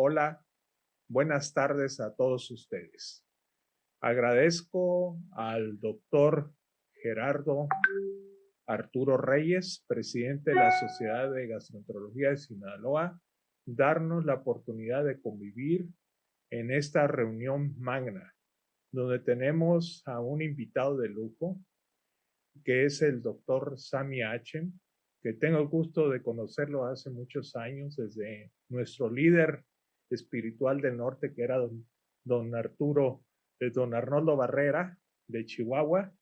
Hola, buenas tardes a todos ustedes. Agradezco al doctor Gerardo Arturo Reyes, presidente de la Sociedad de Gastroenterología de Sinaloa, darnos la oportunidad de convivir en esta reunión magna, donde tenemos a un invitado de lujo, que es el doctor Sami Achem, que tengo el gusto de conocerlo hace muchos años, desde nuestro líder espiritual del norte, que era don Arnoldo Barrera, de Chihuahua,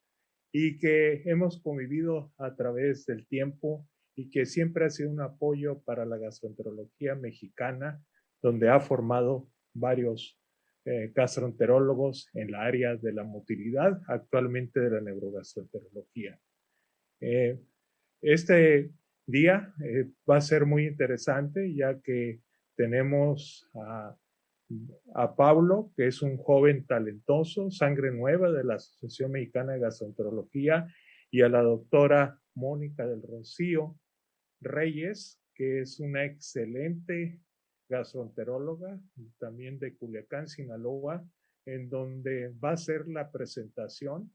y que hemos convivido a través del tiempo y que siempre ha sido un apoyo para la gastroenterología mexicana, donde ha formado varios gastroenterólogos en la área de la motilidad, actualmente de la neurogastroenterología. Eh, este día va a ser muy interesante, ya que tenemos a Pablo, que es un joven talentoso, sangre nueva de la Asociación Mexicana de Gastroenterología, y a la doctora Mónica del Rocío Reyes, que es una excelente gastroenteróloga, también de Culiacán, Sinaloa, en donde va a ser la presentación,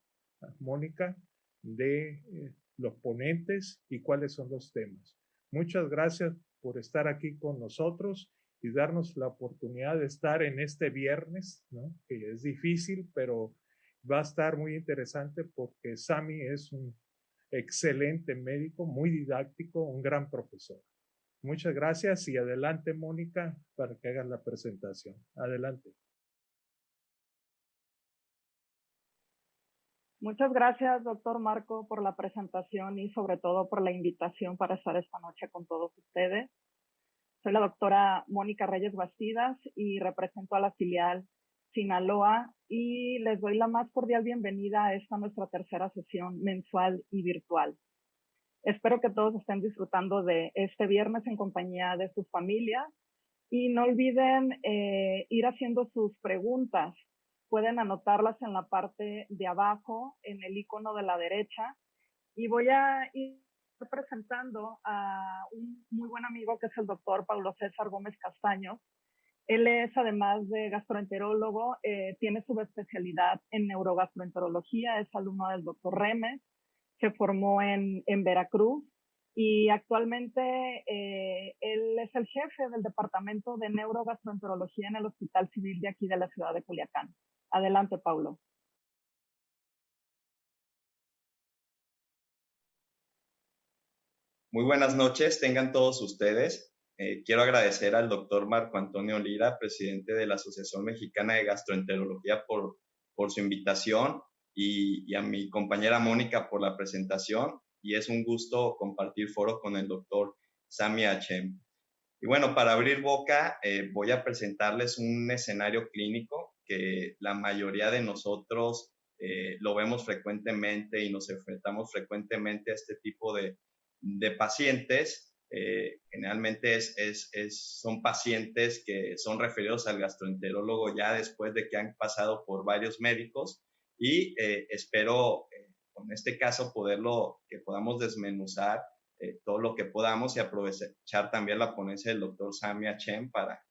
Mónica, de los ponentes y cuáles son los temas. Muchas gracias por estar aquí con nosotros y darnos la oportunidad de estar en este viernes, ¿no? Que es difícil, pero va a estar muy interesante porque Sami es un excelente médico, muy didáctico, un gran profesor. Muchas gracias y adelante, Mónica, para que hagas la presentación. Adelante. Muchas gracias, doctor Marco, por la presentación y sobre todo por la invitación para estar esta noche con todos ustedes. Soy la doctora Mónica Reyes Bastidas y represento a la filial Sinaloa y les doy la más cordial bienvenida a esta nuestra tercera sesión mensual y virtual. Espero que todos estén disfrutando de este viernes en compañía de sus familias y no olviden ir haciendo sus preguntas. Pueden anotarlas en la parte de abajo, en el icono de la derecha. Y voy a ir presentando a un muy buen amigo que es el doctor Paulo César Gómez Castaño. Él es, además de gastroenterólogo, tiene subespecialidad en neurogastroenterología, es alumno del doctor Remes, se formó en Veracruz y actualmente él es el jefe del departamento de neurogastroenterología en el Hospital Civil de aquí de la ciudad de Culiacán. Adelante, Paulo. Muy buenas noches, tengan todos ustedes. Quiero agradecer al doctor Marco Antonio Lira, presidente de la Asociación Mexicana de Gastroenterología, por su invitación y a mi compañera Mónica por la presentación. Y es un gusto compartir foro con el doctor Sami Achem. Y bueno, para abrir boca, voy a presentarles un escenario clínico que la mayoría de nosotros lo vemos frecuentemente y nos enfrentamos frecuentemente a este tipo de pacientes. Generalmente son pacientes que son referidos al gastroenterólogo ya después de que han pasado por varios médicos y espero con este caso que podamos desmenuzar todo lo que podamos y aprovechar también la ponencia del doctor Sami Achem para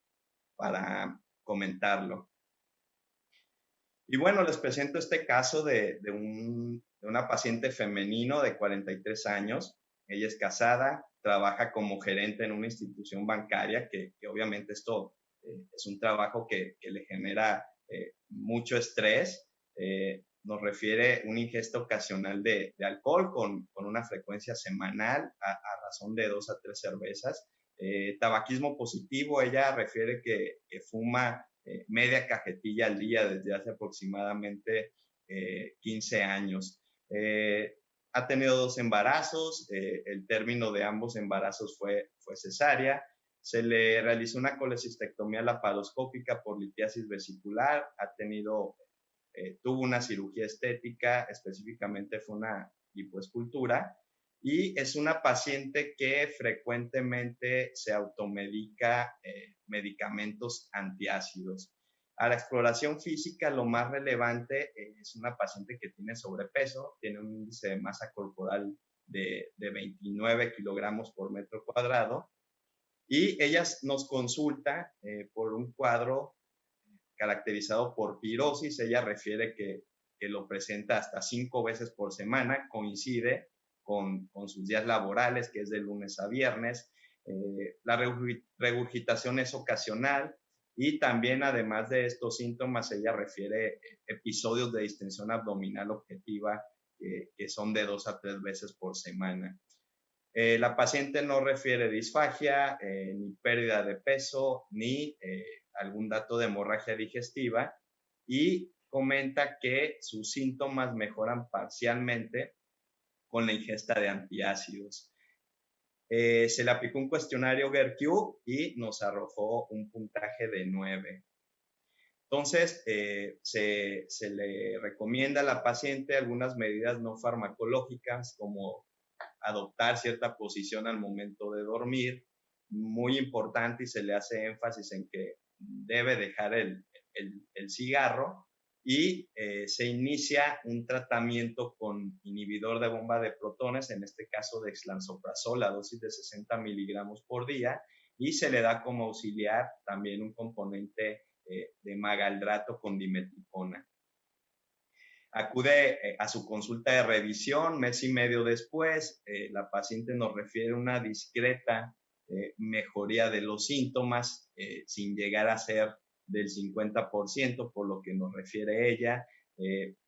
comentarlo. Y bueno, les presento este caso de una paciente femenino de 43 años. Ella es casada, trabaja como gerente en una institución bancaria, que obviamente esto es un trabajo que le genera mucho estrés. Nos refiere una ingesta ocasional de alcohol con una frecuencia semanal a razón de 2 a 3 cervezas. Tabaquismo positivo, ella refiere que fuma media cajetilla al día desde hace aproximadamente 15 años. Ha tenido 2 embarazos, el término de ambos embarazos fue cesárea. Se le realizó una colecistectomía laparoscópica por litiasis vesicular, tuvo una cirugía estética, específicamente fue una lipoescultura, y es una paciente que frecuentemente se automedica medicamentos antiácidos. A la exploración física, lo más relevante es una paciente que tiene sobrepeso, tiene un índice de masa corporal de 29 kilogramos por metro cuadrado, y ella nos consulta por un cuadro caracterizado por pirosis. Ella refiere que lo presenta hasta 5 veces por semana, coincide con sus días laborales, que es de lunes a viernes. La regurgitación es ocasional y también, además de estos síntomas, ella refiere episodios de distensión abdominal objetiva que son de 2 a 3 veces por semana. La paciente no refiere disfagia, ni pérdida de peso, ni algún dato de hemorragia digestiva, y comenta que sus síntomas mejoran parcialmente con la ingesta de antiácidos. Se le aplicó un cuestionario GERQ y nos arrojó un puntaje de 9. Entonces, se le recomienda a la paciente algunas medidas no farmacológicas, como adoptar cierta posición al momento de dormir, muy importante, y se le hace énfasis en que debe dejar el cigarro, y se inicia un tratamiento con inhibidor de bomba de protones, en este caso de dexlansoprazol, a dosis de 60 miligramos por día, y se le da como auxiliar también un componente de magaldrato con dimetripona. Acude a su consulta de revisión, mes y medio después. La paciente nos refiere una discreta mejoría de los síntomas, sin llegar a ser del 50%, por lo que nos refiere ella.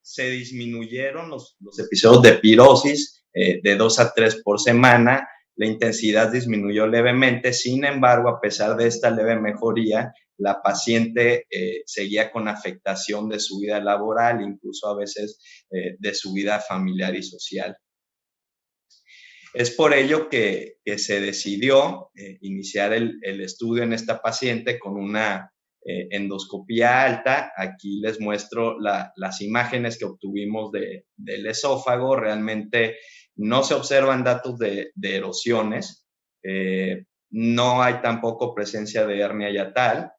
Se disminuyeron los episodios de pirosis de 2 a 3 por semana. La intensidad disminuyó levemente. Sin embargo, a pesar de esta leve mejoría, la paciente seguía con afectación de su vida laboral, incluso a veces de su vida familiar y social. Es por ello que se decidió iniciar el estudio en esta paciente con una endoscopía alta. Aquí les muestro las imágenes que obtuvimos del esófago. Realmente no se observan datos de erosiones. No hay tampoco presencia de hernia yatal.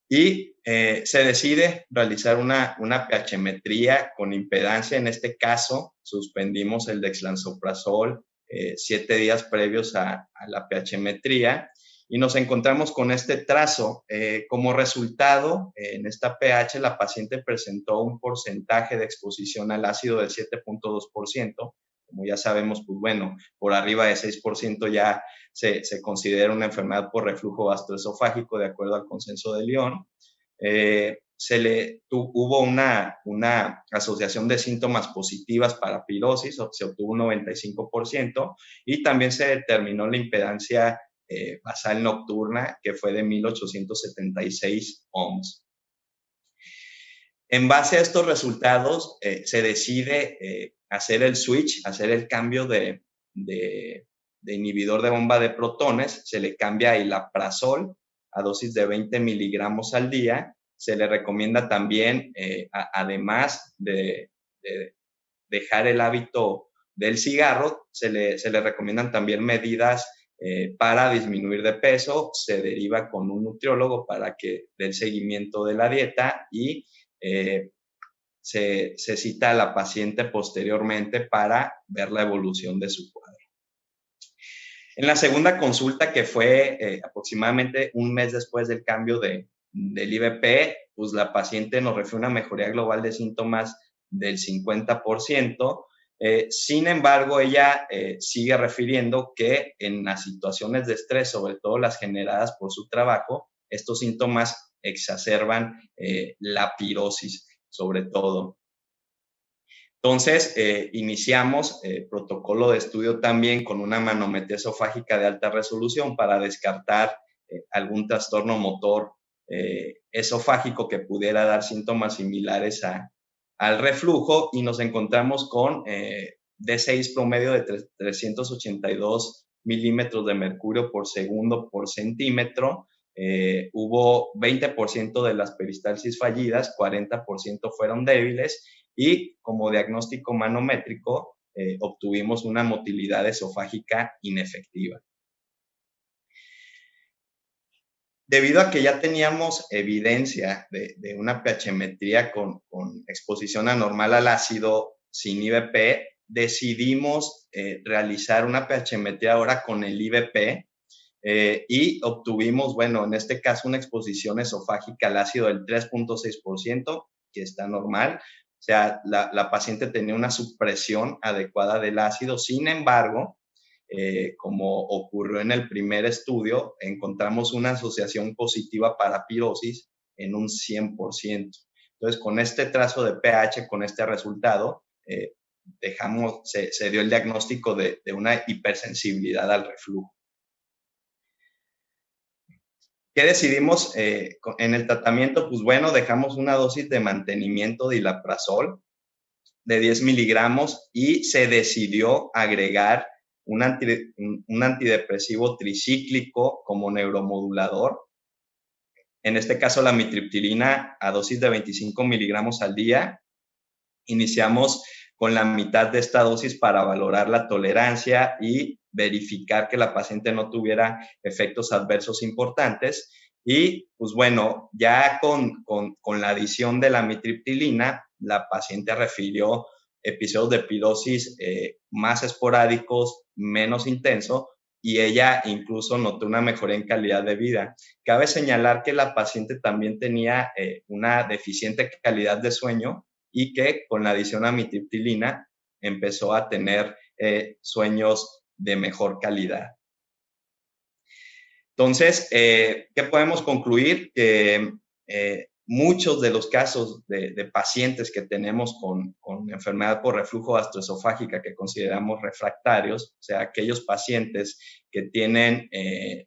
Y se decide realizar una pHmetría con impedancia. En este caso, suspendimos el dexlansoprazol 7 días previos a la pHmetría, y nos encontramos con este trazo. Como resultado, en esta pH, la paciente presentó un porcentaje de exposición al ácido del 7.2%. Como ya sabemos, pues bueno, por arriba de 6% ya se considera una enfermedad por reflujo gastroesofágico, de acuerdo al consenso de Lyon. Hubo una asociación de síntomas positivas para pirosis, se obtuvo un 95%, y también se determinó la impedancia basal nocturna, que fue de 1876 ohms. En base a estos resultados, se decide hacer el switch, hacer el cambio de inhibidor de bomba de protones. Se le cambia a ilaprazol a dosis de 20 miligramos al día. Se le recomienda también, además de dejar el hábito del cigarro, se le recomiendan también medidas para disminuir de peso. Se deriva con un nutriólogo para que dé el seguimiento de la dieta, y se cita a la paciente posteriormente para ver la evolución de su cuadro. En la segunda consulta, que fue aproximadamente un mes después del cambio del IBP, pues la paciente nos refiere una mejoría global de síntomas del 50%. Sin embargo, ella sigue refiriendo que en las situaciones de estrés, sobre todo las generadas por su trabajo, estos síntomas exacerban la pirosis, sobre todo. Entonces, iniciamos protocolo de estudio también con una manometría esofágica de alta resolución para descartar algún trastorno motor esofágico que pudiera dar síntomas similares al reflujo, y nos encontramos con D6 promedio de 382 milímetros de mercurio por segundo por centímetro. Hubo 20% de las peristalsis fallidas, 40% fueron débiles, y como diagnóstico manométrico obtuvimos una motilidad esofágica inefectiva. Debido a que ya teníamos evidencia de una pHmetría con exposición anormal al ácido sin IBP, decidimos realizar una pHmetría ahora con el IBP. y obtuvimos, bueno, en este caso una exposición esofágica al ácido del 3.6%, que está normal. O sea, la paciente tenía una supresión adecuada del ácido. Sin embargo, como ocurrió en el primer estudio, encontramos una asociación positiva para pirosis en un 100%. Entonces, con este trazo de pH, con este resultado, se dio el diagnóstico de una hipersensibilidad al reflujo. ¿Qué decidimos en el tratamiento? Pues bueno, dejamos una dosis de mantenimiento de hilaprazol de 10 miligramos y se decidió agregar un antidepresivo tricíclico como neuromodulador. En este caso, la amitriptilina a dosis de 25 miligramos al día. Iniciamos con la mitad de esta dosis para valorar la tolerancia y verificar que la paciente no tuviera efectos adversos importantes. Y pues bueno, ya con la adición de la amitriptilina, la paciente refirió episodios de pirosis más esporádicos, menos intenso, y ella incluso notó una mejoría en calidad de vida. Cabe señalar que la paciente también tenía una deficiente calidad de sueño y que con la adición a amitriptilina empezó a tener sueños de mejor calidad. Entonces, ¿qué podemos concluir? Que muchos de los casos de pacientes que tenemos con enfermedad por reflujo gastroesofágica que consideramos refractarios, o sea, aquellos pacientes que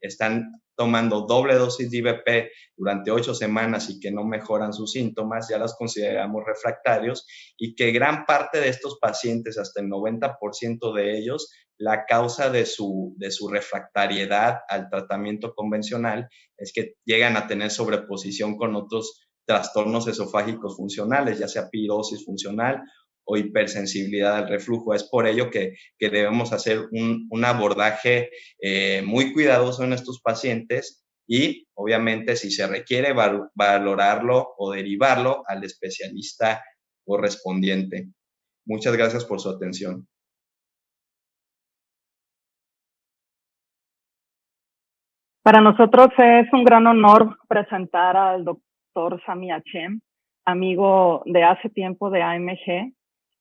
están tomando doble dosis de IVP durante 8 semanas y que no mejoran sus síntomas, ya los consideramos refractarios, y que gran parte de estos pacientes, hasta el 90% de ellos, la causa de su refractariedad al tratamiento convencional es que llegan a tener sobreposición con otros trastornos esofágicos funcionales, ya sea pirosis funcional o hipersensibilidad al reflujo. Es por ello que debemos hacer un abordaje muy cuidadoso en estos pacientes y, obviamente, si se requiere, valorarlo o derivarlo al especialista correspondiente. Muchas gracias por su atención. Para nosotros es un gran honor presentar al doctor Sami Hachem, amigo de hace tiempo de AMG,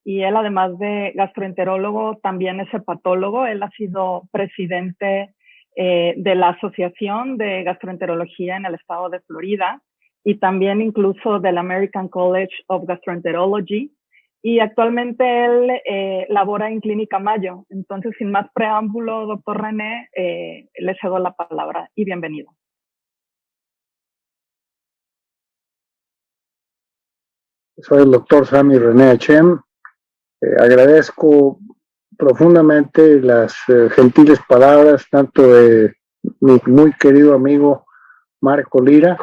y él, además de gastroenterólogo, también es hepatólogo. Él ha sido presidente de la Asociación de Gastroenterología en el estado de Florida y también incluso del American College of Gastroenterology. Y actualmente él labora en Clínica Mayo. Entonces, sin más preámbulo, doctor René, le cedo la palabra y bienvenido. Soy el doctor Sami René Hachem. Agradezco profundamente las gentiles palabras tanto de mi muy querido amigo Marco Lira,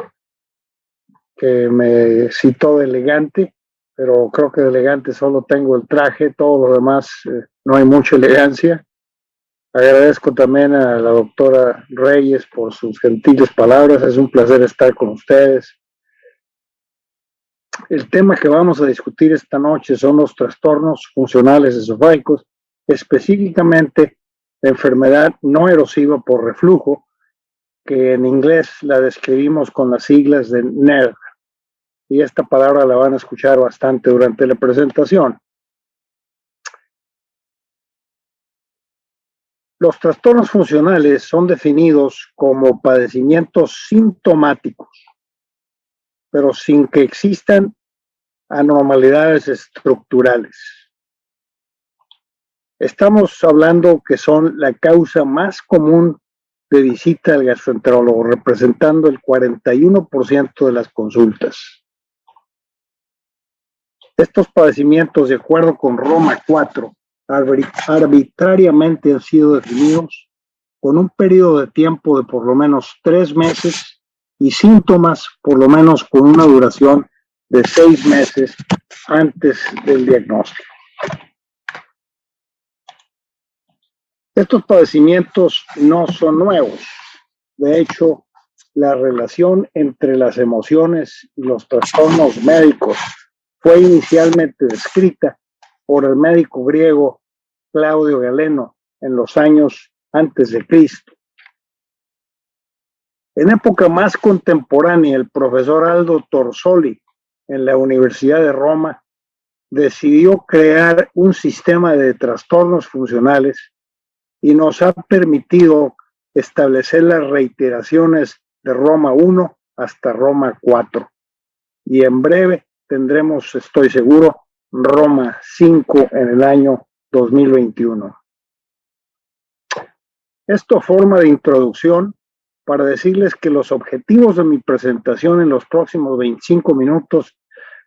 que me citó de elegante, pero creo que de elegante solo tengo el traje, todo lo demás no hay mucha elegancia. Agradezco también a la doctora Reyes por sus gentiles palabras. Es un placer estar con ustedes. El tema que vamos a discutir esta noche son los trastornos funcionales esofágicos, específicamente la enfermedad no erosiva por reflujo, que en inglés la describimos con las siglas de NERD, y esta palabra la van a escuchar bastante durante la presentación. Los trastornos funcionales son definidos como padecimientos sintomáticos, pero sin que existan anormalidades estructurales. Estamos hablando que son la causa más común de visita al gastroenterólogo, representando el 41% de las consultas. Estos padecimientos, de acuerdo con Roma 4, arbitrariamente han sido definidos con un periodo de tiempo de por lo menos 3 meses y síntomas por lo menos con una duración de 6 meses antes del diagnóstico. Estos padecimientos no son nuevos. De hecho, la relación entre las emociones y los trastornos médicos fue inicialmente descrita por el médico griego Claudio Galeno en los años antes de Cristo. En época más contemporánea, el profesor Aldo Torsoli, en la Universidad de Roma, decidió crear un sistema de trastornos funcionales y nos ha permitido establecer las reiteraciones de Roma 1 hasta Roma 4. Y en breve tendremos, estoy seguro, Roma 5 en el año 2021. Esto forma de introducción para decirles que los objetivos de mi presentación en los próximos 25 minutos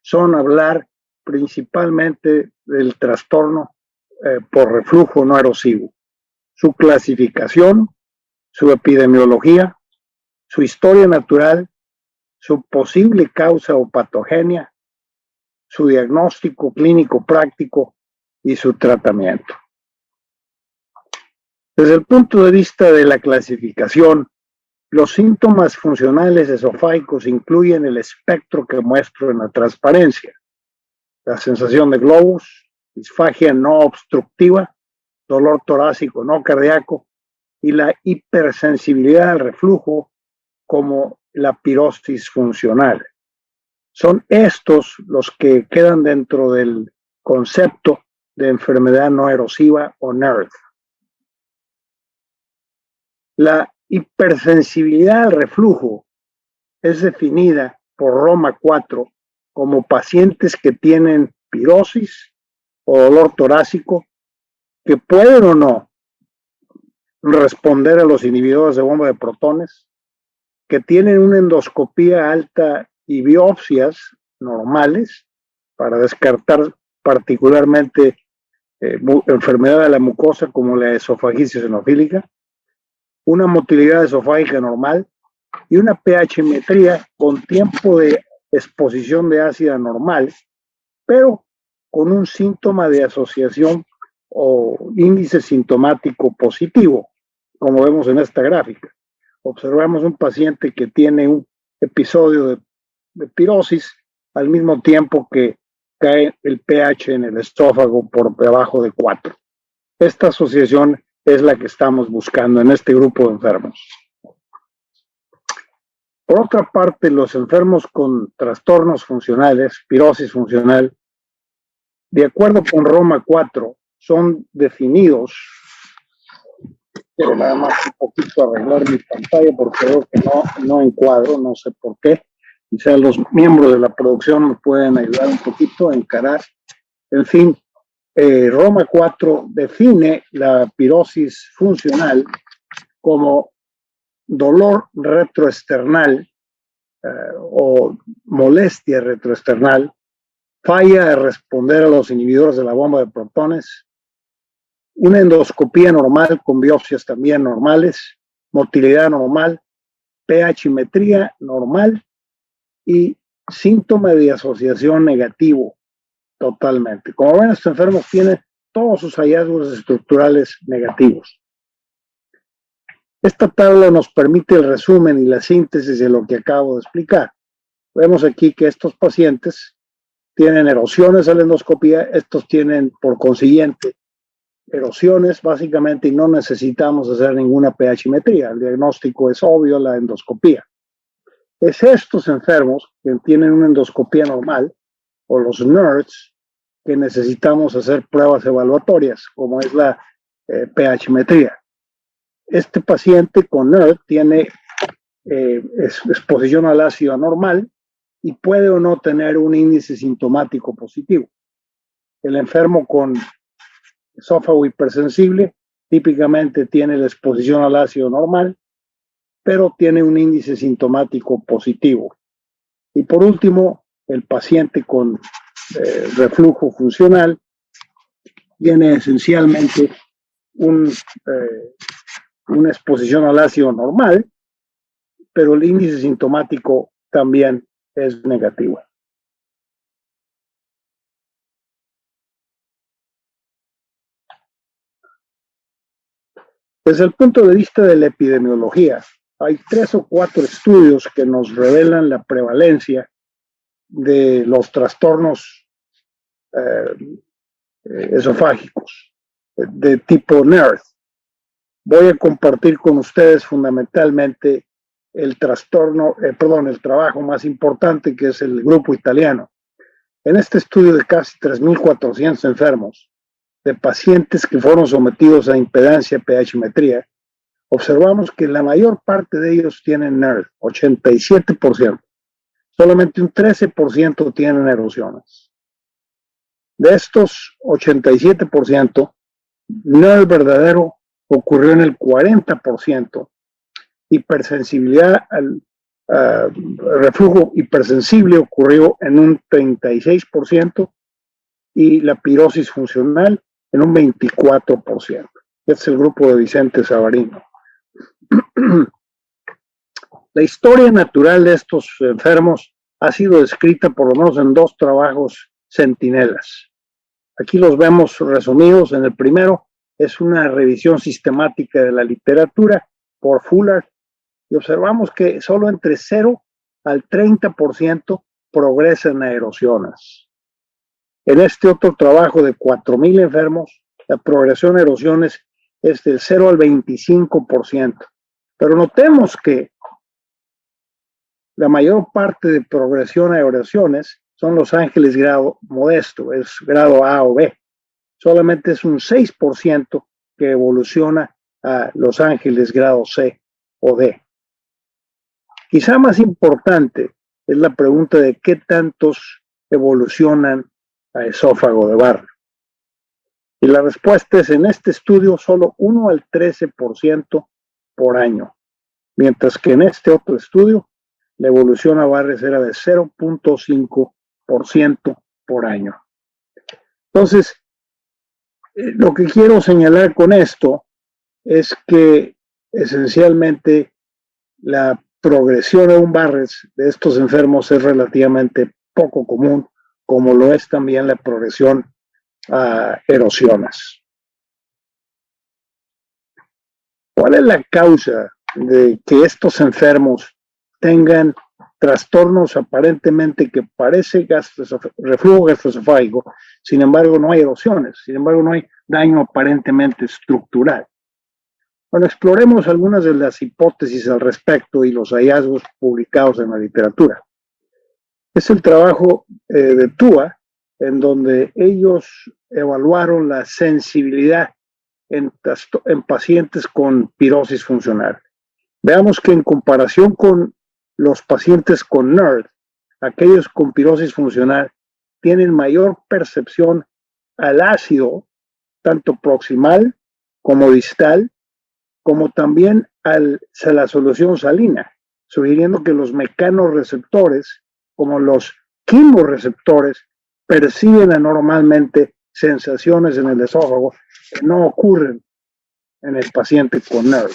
son hablar principalmente del trastorno por reflujo no erosivo, su clasificación, su epidemiología, su historia natural, su posible causa o patogenia, su diagnóstico clínico práctico y su tratamiento. Desde el punto de vista de la clasificación, los síntomas funcionales esofágicos incluyen el espectro que muestro en la transparencia: la sensación de globos, disfagia no obstructiva, dolor torácico no cardíaco y la hipersensibilidad al reflujo como la pirosis funcional. Son estos los que quedan dentro del concepto de enfermedad no erosiva o NERD. La hipersensibilidad al reflujo es definida por Roma 4 como pacientes que tienen pirosis o dolor torácico que pueden o no responder a los inhibidores de bomba de protones, que tienen una endoscopía alta y biopsias normales para descartar particularmente enfermedad de la mucosa como la esofagitis eosinofílica, una motilidad esofágica normal y una pH-metría con tiempo de exposición de ácida normal, pero con un síntoma de asociación o índice sintomático positivo, como vemos en esta gráfica. Observamos un paciente que tiene un episodio de pirosis al mismo tiempo que cae el pH en el esófago por debajo de 4. Esta asociación es la que estamos buscando en este grupo de enfermos. Por otra parte, los enfermos con trastornos funcionales, pirosis funcional, de acuerdo con Roma 4, son definidos. Quiero nada más un poquito arreglar mi pantalla porque veo que no encuadro, no sé por qué. Quizá los miembros de la producción me pueden ayudar un poquito a encarar. En fin, Roma 4 define la pirosis funcional como dolor retroesternal o molestia retroesternal, falla de responder a los inhibidores de la bomba de protones, una endoscopía normal con biopsias también normales, motilidad normal, pH-metría normal y síntoma de asociación negativo totalmente. Como ven, estos enfermos tienen todos sus hallazgos estructurales negativos. Esta tabla nos permite el resumen y la síntesis de lo que acabo de explicar. Vemos aquí que estos pacientes tienen erosiones a la endoscopía, estos tienen por consiguiente erosiones básicamente y no necesitamos hacer ninguna pH-metría. El diagnóstico es obvio, la endoscopía. Es estos enfermos que tienen una endoscopía normal o los NERDs que necesitamos hacer pruebas evaluatorias como es la pH-metría. Este paciente con NERD tiene exposición al ácido anormal y puede o no tener un índice sintomático positivo. El enfermo con esófago hipersensible típicamente tiene la exposición al ácido normal, pero tiene un índice sintomático positivo. Y por último, el paciente con reflujo funcional tiene esencialmente una exposición al ácido normal, pero el índice sintomático también es negativo. Desde el punto de vista de la epidemiología, hay 3 o 4 estudios que nos revelan la prevalencia de los trastornos esofágicos de tipo NERD. Voy a compartir con ustedes fundamentalmente el trabajo más importante, que es el grupo italiano. En este estudio de casi 3.400 enfermos, de pacientes que fueron sometidos a impedancia pH-metría, observamos que la mayor parte de ellos tienen NERD, 87%. Solamente un 13% tienen erosiones. De estos 87%, NERD verdadero ocurrió en el 40%, hipersensibilidad al reflujo hipersensible ocurrió en un 36% y la pirosis funcional en un 24%. Este es el grupo de Vicente Savarino. La historia natural de estos enfermos ha sido descrita por lo menos en 2 trabajos centinelas. Aquí los vemos resumidos. En el primero es una revisión sistemática de la literatura por Fuller y observamos que solo entre 0 al 30% progresan a erosiones. En este otro trabajo de 4.000 enfermos, la progresión a erosiones es del 0 al 25%. Pero notemos que la mayor parte de progresión a erosiones son los ángeles grado modesto, es grado A o B. Solamente es un 6% que evoluciona a los ángeles grado C o D. Quizá más importante es la pregunta de qué tantos evolucionan a esófago de barro. Y la respuesta es, en este estudio, solo 1 al 13% por año, mientras que en este otro estudio la evolución a barres era de 0.5% por año. Entonces, lo que quiero señalar con esto es que esencialmente la progresión a un Barrett's de estos enfermos es relativamente poco común, como lo es también la progresión a erosiones. ¿Cuál es la causa de que estos enfermos tengan trastornos aparentemente que parece reflujo gastroesofágico, sin embargo no hay erosiones, sin embargo no hay daño aparentemente estructural? Bueno, exploremos algunas de las hipótesis al respecto y los hallazgos publicados en la literatura. Es el trabajo de TUA, en donde ellos evaluaron la sensibilidad en pacientes con pirosis funcional. Veamos que en comparación con los pacientes con NERD, aquellos con pirosis funcional tienen mayor percepción al ácido, tanto proximal como distal, como también a la solución salina, sugiriendo que los mecanorreceptores, como los quimorreceptores, perciben anormalmente sensaciones en el esófago que no ocurren en el paciente con NERD.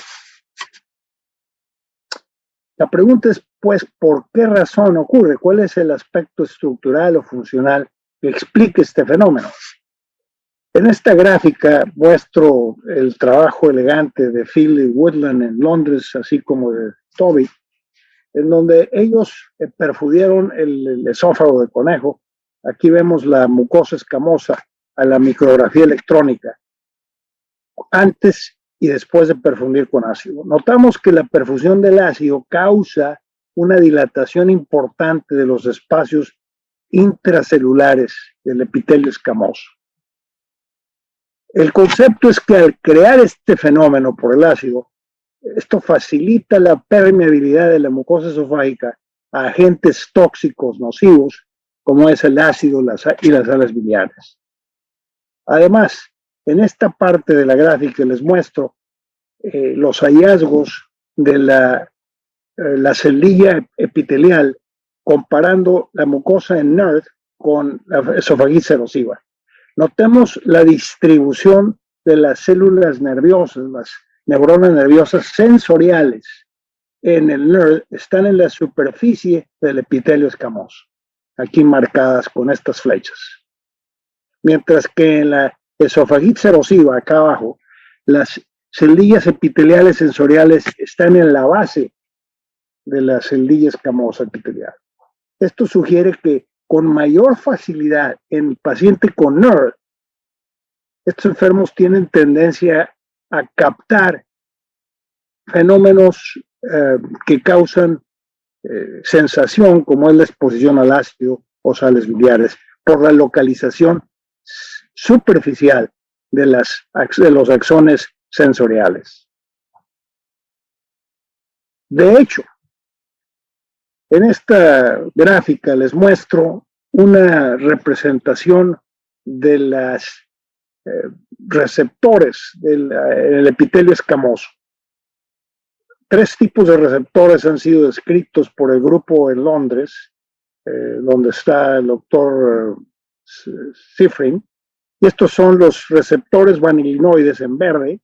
La pregunta es, pues, ¿por qué razón ocurre? ¿Cuál es el aspecto estructural o funcional que explique este fenómeno? En esta gráfica muestro el trabajo elegante de Phil y Woodland en Londres, así como de Toby, en donde ellos perfudieron el esófago de conejo. Aquí vemos la mucosa escamosa a la micrografía electrónica, antes y después de perfundir con ácido. Notamos que la perfusión del ácido causa una dilatación importante de los espacios intracelulares del epitelio escamoso. El concepto es que al crear este fenómeno por el ácido, esto facilita la permeabilidad de la mucosa esofágica a agentes tóxicos nocivos, como es el ácido y las sales biliares. Además, en esta parte de la gráfica les muestro los hallazgos de la celilla epitelial comparando la mucosa en NERD con la esofagitis erosiva. Notemos la distribución de las células nerviosas, las neuronas nerviosas sensoriales en el NERD están en la superficie del epitelio escamoso, aquí marcadas con estas flechas. Mientras que en la esofagitis erosiva, acá abajo, las celdillas epiteliales sensoriales están en la base de la celdilla escamosa epitelial. Esto sugiere que con mayor facilidad en paciente con NERD, estos enfermos tienen tendencia a captar fenómenos que causan sensación, como es la exposición al ácido o sales biliares, por la localización superficial de los axones sensoriales. De hecho, en esta gráfica les muestro una representación de los receptores del epitelio escamoso. 3 tipos de receptores han sido descritos por el grupo en Londres, donde está el doctor Shiffrin, y estos son los receptores vanilinoides en verde,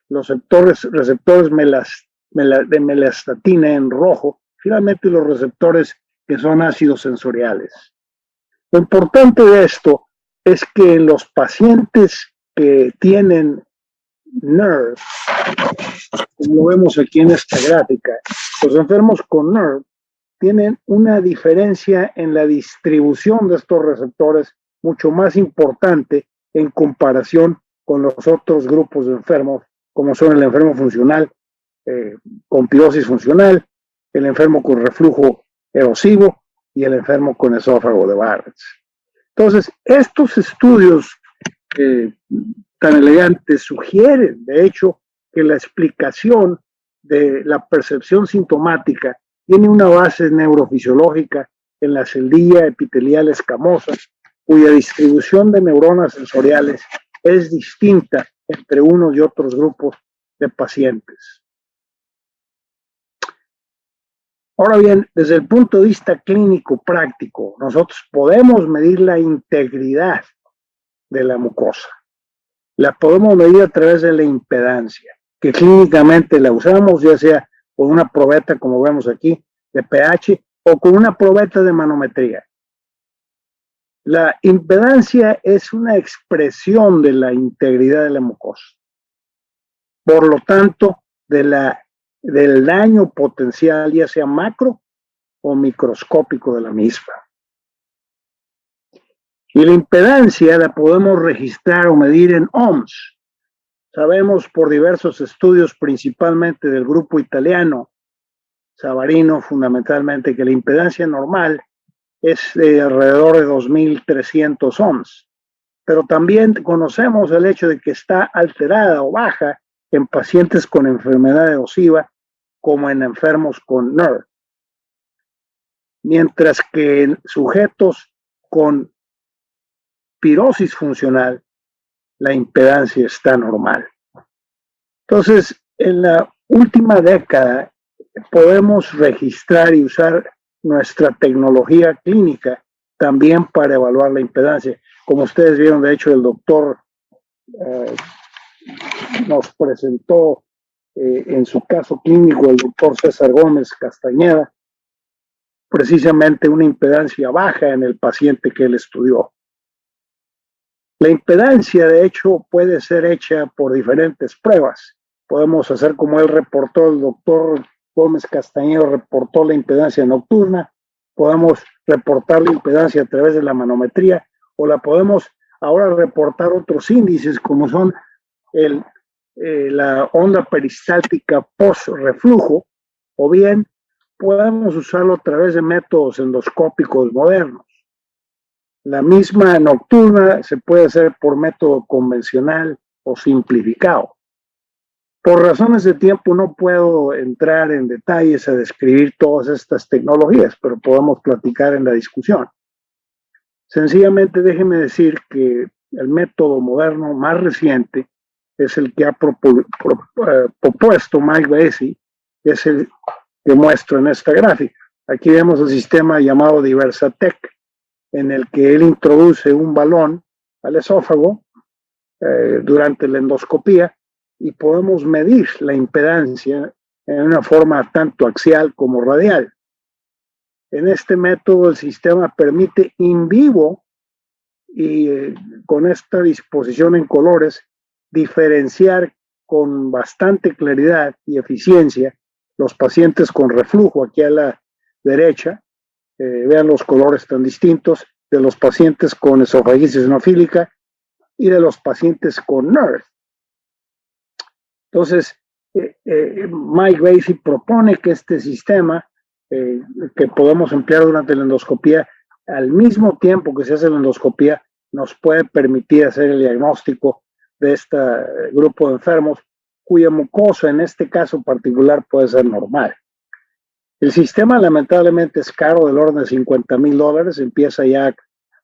los receptores de melastatina en rojo, finalmente los receptores que son ácidos sensoriales. Lo importante de esto es que en los pacientes que tienen NERV, como lo vemos aquí en esta gráfica, los enfermos con NERV tienen una diferencia en la distribución de estos receptores mucho más importante en comparación con los otros grupos de enfermos, como son el enfermo funcional con pirosis funcional, el enfermo con reflujo erosivo y el enfermo con esófago de Barrett. Entonces, estos estudios tan elegantes sugieren, de hecho, que la explicación de la percepción sintomática tiene una base neurofisiológica en la celdilla epitelial escamosa, cuya distribución de neuronas sensoriales es distinta entre unos y otros grupos de pacientes. Ahora bien, desde el punto de vista clínico práctico, nosotros podemos medir la integridad de la mucosa. La podemos medir a través de la impedancia, que clínicamente la usamos, ya sea con una probeta, como vemos aquí, de pH, o con una probeta de manometría. La impedancia es una expresión de la integridad de la mucosa. Por lo tanto, del daño potencial, ya sea macro o microscópico de la misma. Y la impedancia la podemos registrar o medir en ohms. Sabemos por diversos estudios, principalmente del grupo italiano, Savarino fundamentalmente, que la impedancia normal es de alrededor de 2.300 ohms. Pero también conocemos el hecho de que está alterada o baja en pacientes con enfermedad erosiva como en enfermos con NERV. Mientras que en sujetos con pirosis funcional, la impedancia está normal. Entonces, en la última década podemos registrar y usar nuestra tecnología clínica también para evaluar la impedancia. Como ustedes vieron, de hecho, el doctor nos presentó en su caso clínico, el doctor César Gómez Castañeda, precisamente una impedancia baja en el paciente que él estudió. La impedancia, de hecho, puede ser hecha por diferentes pruebas. Podemos hacer como él reportó, el doctor Gómez Castañeda reportó la impedancia nocturna, podemos reportar la impedancia a través de la manometría, o la podemos ahora reportar otros índices como son la onda peristáltica post-reflujo, o bien podemos usarlo a través de métodos endoscópicos modernos. La misma nocturna se puede hacer por método convencional o simplificado. Por razones de tiempo no puedo entrar en detalles a describir todas estas tecnologías, pero podemos platicar en la discusión. Sencillamente déjenme decir que el método moderno más reciente es el que ha propuesto Mike Bassi, que es el que muestro en esta gráfica. Aquí vemos el sistema llamado Diversatec, en el que él introduce un balón al esófago durante la endoscopía y podemos medir la impedancia en una forma tanto axial como radial. En este método el sistema permite in vivo y con esta disposición en colores diferenciar con bastante claridad y eficiencia los pacientes con reflujo aquí a la derecha. Vean los colores tan distintos de los pacientes con esofagitis eosinofílica y de los pacientes con NERV. Entonces, Mike Vasey propone que este sistema que podemos emplear durante la endoscopía, al mismo tiempo que se hace la endoscopía, nos puede permitir hacer el diagnóstico de este grupo de enfermos cuya mucosa en este caso particular puede ser normal. El sistema lamentablemente es caro, del orden de $50,000, empieza ya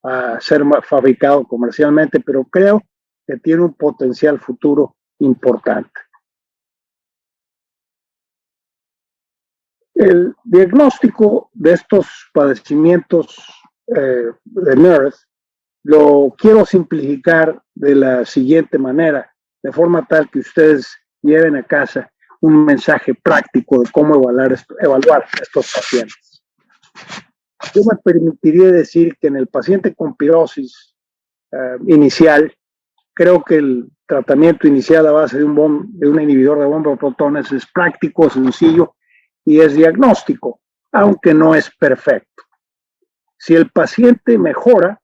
a ser fabricado comercialmente, pero creo que tiene un potencial futuro importante. El diagnóstico de estos padecimientos de NERD lo quiero simplificar de la siguiente manera, de forma tal que ustedes lleven a casa un mensaje práctico de cómo evaluar estos pacientes. Yo me permitiría decir que en el paciente con pirosis inicial, creo que el tratamiento inicial a base de un inhibidor de bomba de protones es práctico, sencillo y es diagnóstico, aunque no es perfecto. Si el paciente mejora,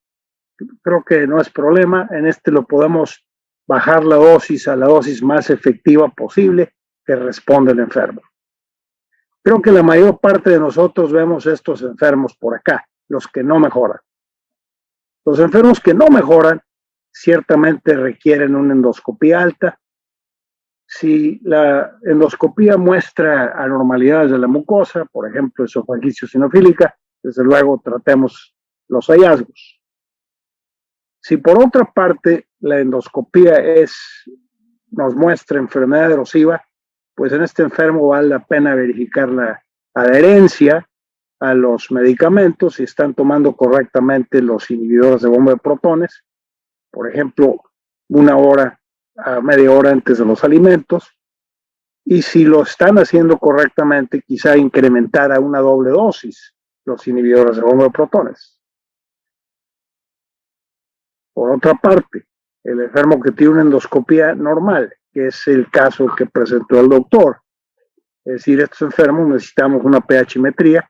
creo que no es problema, en lo podemos bajar la dosis a la dosis más efectiva posible que responde el enfermo. Creo que la mayor parte de nosotros vemos estos enfermos por acá, los que no mejoran. Los enfermos que no mejoran ciertamente requieren una endoscopía alta. Si la endoscopía muestra anormalidades de la mucosa, por ejemplo, esofagitis eosinofílica, desde luego tratemos los hallazgos. Si por otra parte la endoscopía nos muestra enfermedad erosiva, pues en este enfermo vale la pena verificar la adherencia a los medicamentos, si están tomando correctamente los inhibidores de bomba de protones, por ejemplo, 1 hora a media hora antes de los alimentos, y si lo están haciendo correctamente, quizá incrementar a una doble dosis los inhibidores de bomba de protones. Por otra parte, el enfermo que tiene una endoscopía normal, que es el caso que presentó el doctor, es decir, estos enfermos necesitamos una pHmetría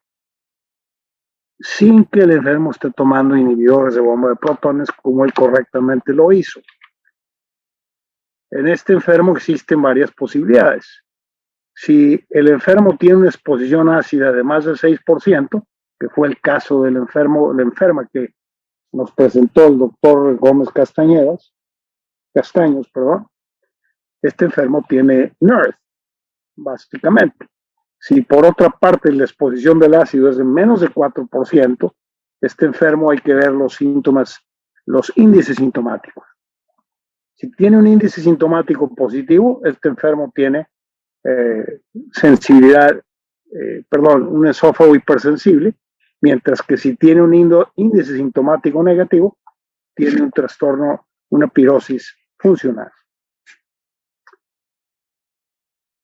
sin que el enfermo esté tomando inhibidores de bomba de protones como él correctamente lo hizo. En este enfermo existen varias posibilidades. Si el enfermo tiene una exposición ácida de más del 6%, que fue el caso del enfermo, la enferma que nos presentó el doctor Gómez Castaños, este enfermo tiene NERD, básicamente. Si por otra parte la exposición del ácido es de menos de 4%, este enfermo hay que ver los síntomas, los índices sintomáticos. Si tiene un índice sintomático positivo, este enfermo tiene un esófago hipersensible, mientras que si tiene un índice sintomático negativo, tiene un trastorno, una pirosis funcional.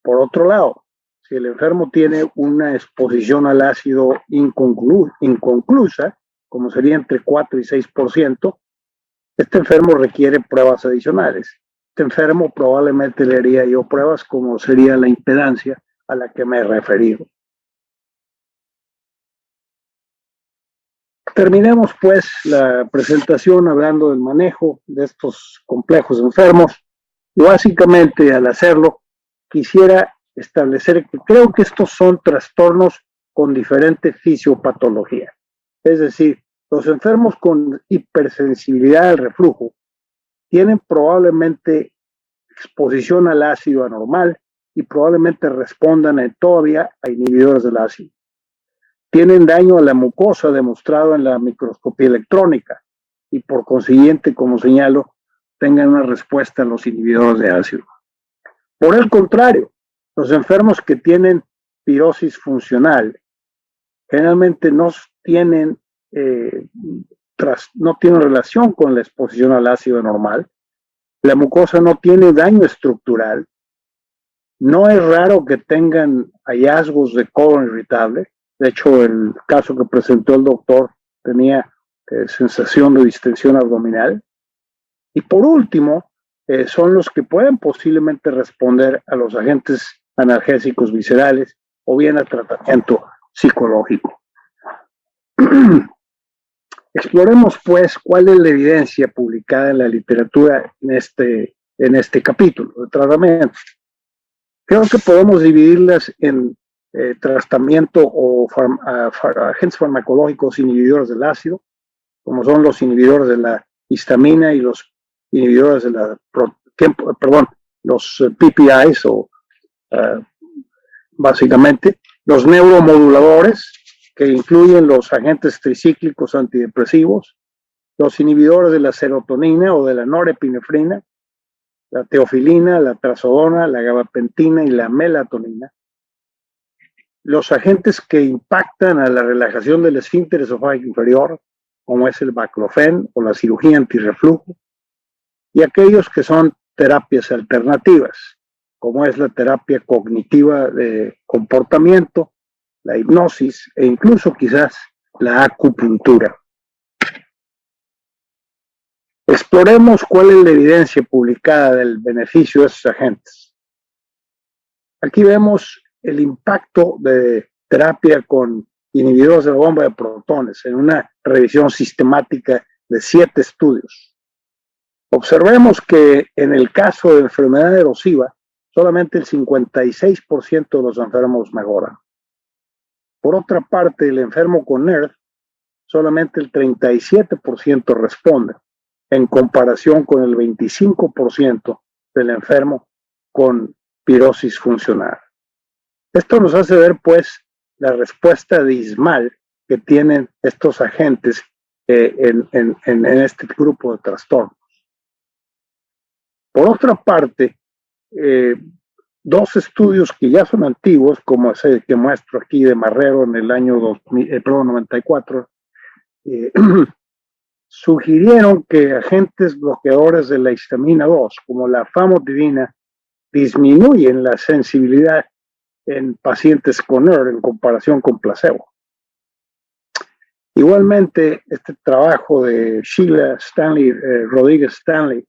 Por otro lado, si el enfermo tiene una exposición al ácido inconclusa, como sería entre 4 y 6%, este enfermo requiere pruebas adicionales. Este enfermo probablemente le haría yo pruebas como sería la impedancia a la que me he referido. Terminemos pues la presentación hablando del manejo de estos complejos enfermos y básicamente al hacerlo quisiera establecer que creo que estos son trastornos con diferente fisiopatología. Es decir, los enfermos con hipersensibilidad al reflujo tienen probablemente exposición al ácido anormal y probablemente respondan todavía a inhibidores del ácido. Tienen daño a la mucosa demostrado en la microscopía electrónica y por consiguiente, como señalo, tengan una respuesta a los inhibidores de ácido. Por el contrario, los enfermos que tienen pirosis funcional generalmente no tienen relación con la exposición al ácido normal. La mucosa no tiene daño estructural. No es raro que tengan hallazgos de colon irritable. De hecho, el caso que presentó el doctor tenía sensación de distensión abdominal. Y por último, son los que pueden posiblemente responder a los agentes analgésicos viscerales o bien a tratamiento psicológico. Exploremos pues cuál es la evidencia publicada en la literatura en este capítulo de tratamiento. Creo que podemos dividirlas en tratamiento o agentes farmacológicos inhibidores del ácido, como son los inhibidores de la histamina y los inhibidores de los PPIs básicamente, los neuromoduladores, que incluyen los agentes tricíclicos antidepresivos, los inhibidores de la serotonina o de la norepinefrina, la teofilina, la trazodona, la gabapentina y la melatonina, los agentes que impactan a la relajación del esfínter esofágico inferior, como es el baclofen o la cirugía antirreflujo, y aquellos que son terapias alternativas, como es la terapia cognitiva de comportamiento, la hipnosis e incluso quizás la acupuntura. Exploremos cuál es la evidencia publicada del beneficio de estos agentes. Aquí vemos el impacto de terapia con inhibidores de la bomba de protones en una revisión sistemática de 7 estudios. Observemos que en el caso de enfermedad erosiva, solamente el 56% de los enfermos mejoran. Por otra parte, el enfermo con NERD, solamente el 37% responde, en comparación con el 25% del enfermo con pirosis funcional. Esto nos hace ver, pues, la respuesta dismal que tienen estos agentes en este grupo de trastornos. Por otra parte, 2 estudios que ya son antiguos, como ese que muestro aquí de Marrero en el año 94, sugirieron que agentes bloqueadores de la histamina 2, como la famotidina, disminuyen la sensibilidad en pacientes con NERD en comparación con placebo. Igualmente, este trabajo de Sheila Rodríguez Stanley,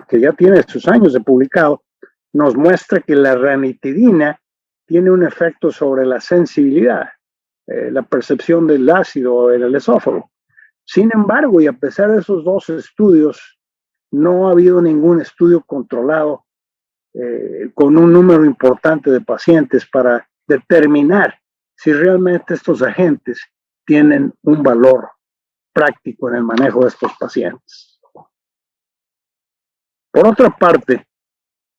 que ya tiene sus años de publicado, nos muestra que la ranitidina tiene un efecto sobre la sensibilidad, la percepción del ácido en el esófago. Sin embargo, y a pesar de esos 2 estudios, no ha habido ningún estudio controlado con un número importante de pacientes para determinar si realmente estos agentes tienen un valor práctico en el manejo de estos pacientes. Por otra parte,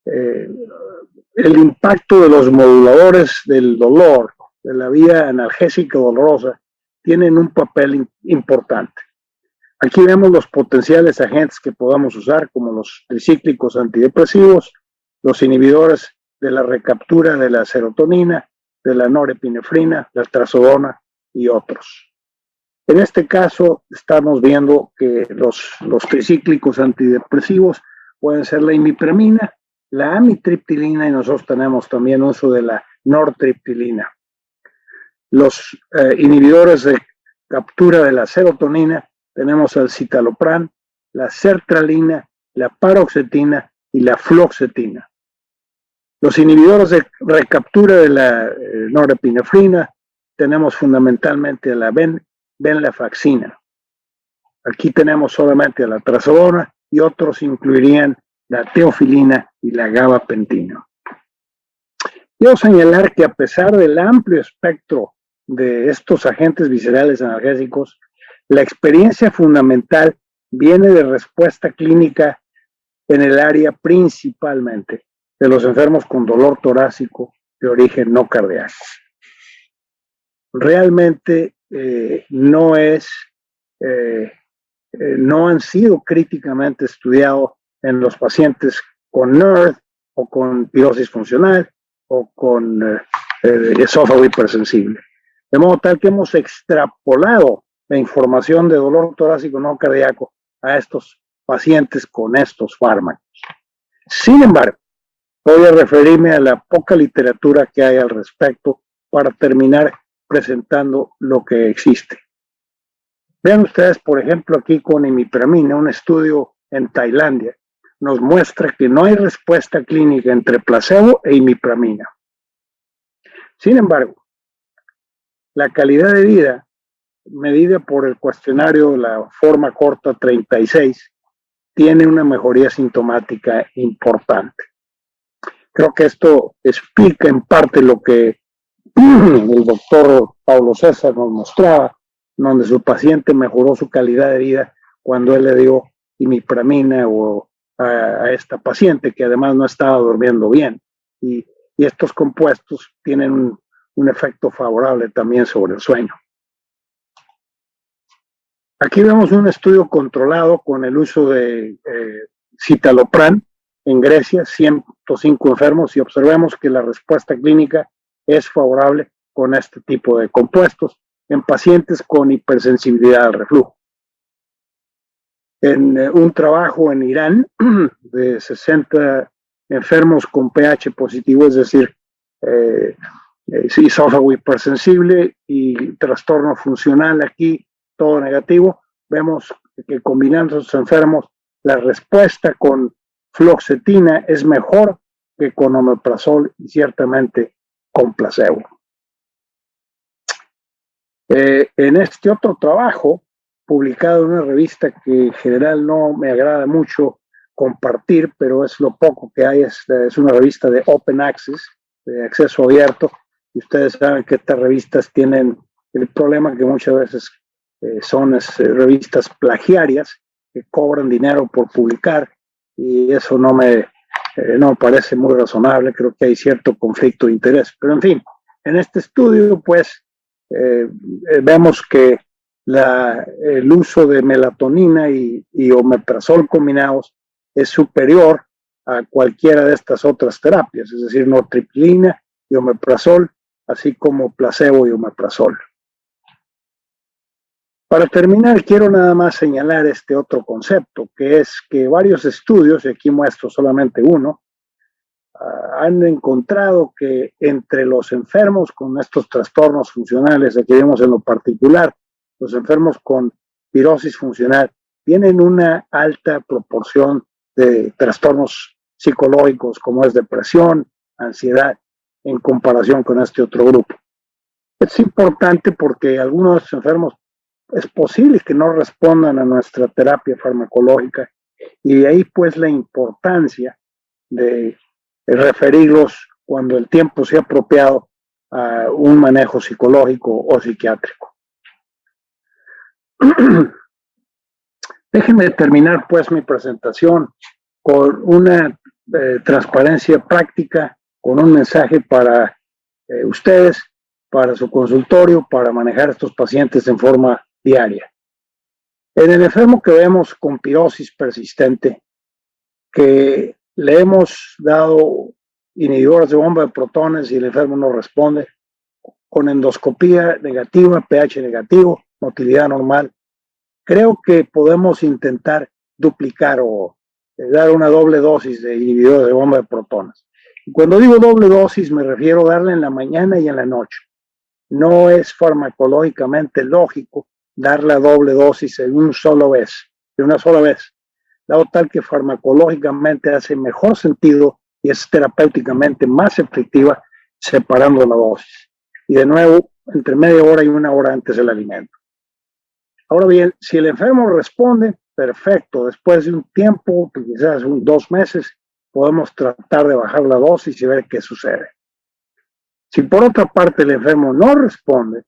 el impacto de los moduladores del dolor, de la vía analgésica dolorosa, tienen un papel importante. Aquí vemos los potenciales agentes que podamos usar, como los tricíclicos antidepresivos, los inhibidores de la recaptura de la serotonina, de la norepinefrina, la trazodona y otros. En este caso, estamos viendo que los tricíclicos antidepresivos pueden ser la imipramina, la amitriptilina y nosotros tenemos también uso de la nortriptilina. Los inhibidores de captura de la serotonina, tenemos el citalopram, la sertralina, la paroxetina y la fluoxetina. Los inhibidores de recaptura de la norepinefrina, tenemos fundamentalmente la venlafaxina. Aquí tenemos solamente la trazodona y otros incluirían la teofilina y la gabapentina. Quiero señalar que a pesar del amplio espectro de estos agentes viscerales analgésicos, la experiencia fundamental viene de respuesta clínica en el área principalmente de los enfermos con dolor torácico de origen no cardíaco. Realmente no han sido críticamente estudiados en los pacientes con NERD o con pirosis funcional o con esófago hipersensible. De modo tal que hemos extrapolado la información de dolor torácico no cardíaco a estos pacientes con estos fármacos. Sin embargo, voy a referirme a la poca literatura que hay al respecto para terminar presentando lo que existe. Vean ustedes, por ejemplo, aquí con imipramina, un estudio en Tailandia nos muestra que no hay respuesta clínica entre placebo e imipramina. Sin embargo, la calidad de vida medida por el cuestionario de la forma corta 36 tiene una mejoría sintomática importante. Creo que esto explica en parte lo que el doctor Pablo César nos mostraba, donde su paciente mejoró su calidad de vida cuando él le dio imipramina a esta paciente que además no estaba durmiendo bien. Y estos compuestos tienen un efecto favorable también sobre el sueño. Aquí vemos un estudio controlado con el uso de citalopram en Grecia, 105 enfermos, y observemos que la respuesta clínica es favorable con este tipo de compuestos en pacientes con hipersensibilidad al reflujo. En un trabajo en Irán de 60 enfermos con pH positivo, es decir, esófago hipersensible y trastorno funcional aquí, todo negativo, vemos que combinando esos enfermos, la respuesta con fluoxetina es mejor que con omeprazol y ciertamente con placebo. En este otro trabajo, publicado en una revista que en general no me agrada mucho compartir, pero es lo poco que hay, es una revista de Open Access, de acceso abierto, y ustedes saben que estas revistas tienen el problema que muchas veces son revistas plagiarias que cobran dinero por publicar, y eso no me parece muy razonable. Creo que hay cierto conflicto de interés, pero en fin, en este estudio pues vemos que el uso de melatonina y omeprazol combinados es superior a cualquiera de estas otras terapias, es decir, nortriptilina y omeprazol, así como placebo y omeprazol. Para terminar, quiero nada más señalar este otro concepto, que es que varios estudios, y aquí muestro solamente uno, han encontrado que entre los enfermos con estos trastornos funcionales, aquí vemos en lo particular, los enfermos con pirosis funcional, tienen una alta proporción de trastornos psicológicos como es depresión, ansiedad, en comparación con este otro grupo. Es importante porque algunos de estos enfermos es posible que no respondan a nuestra terapia farmacológica, y de ahí pues la importancia de referirlos cuando el tiempo sea apropiado a un manejo psicológico o psiquiátrico. Déjenme terminar pues mi presentación con una transparencia práctica, con un mensaje para ustedes, para su consultorio, para manejar a estos pacientes en forma diaria. En el enfermo que vemos con pirosis persistente, que le hemos dado inhibidores de bomba de protones y el enfermo no responde, con endoscopía negativa, pH negativo, motilidad normal, creo que podemos intentar duplicar o dar una doble dosis de inhibidores de bomba de protones. Y cuando digo doble dosis me refiero a darle en la mañana y en la noche. No es farmacológicamente lógico dar la doble dosis de una sola vez, dado tal que farmacológicamente hace mejor sentido y es terapéuticamente más efectiva separando la dosis. Y de nuevo, entre media hora y una hora antes del alimento. Ahora bien, si el enfermo responde, perfecto. Después de un tiempo, quizás 2 meses, podemos tratar de bajar la dosis y ver qué sucede. Si por otra parte el enfermo no responde,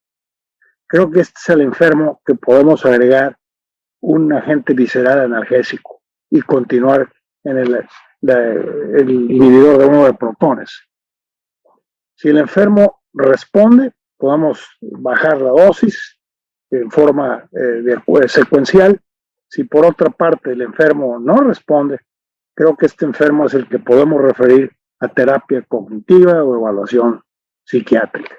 creo que este es el enfermo que podemos agregar un agente visceral analgésico y continuar en el inhibidor de bomba de protones. Si el enfermo responde, podemos bajar la dosis en forma secuencial. Si por otra parte el enfermo no responde, creo que este enfermo es el que podemos referir a terapia cognitiva o evaluación psiquiátrica.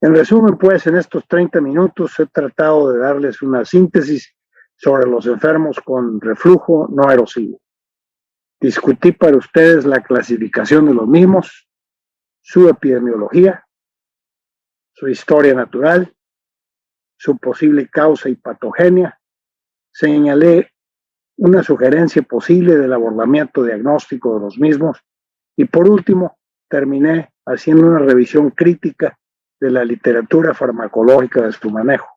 En resumen, pues, en estos 30 minutos he tratado de darles una síntesis sobre los enfermos con reflujo no erosivo. Discutí para ustedes la clasificación de los mismos, su epidemiología, su historia natural, su posible causa y patogenia. Señalé una sugerencia posible del abordamiento diagnóstico de los mismos y por último terminé haciendo una revisión crítica de la literatura farmacológica de su manejo,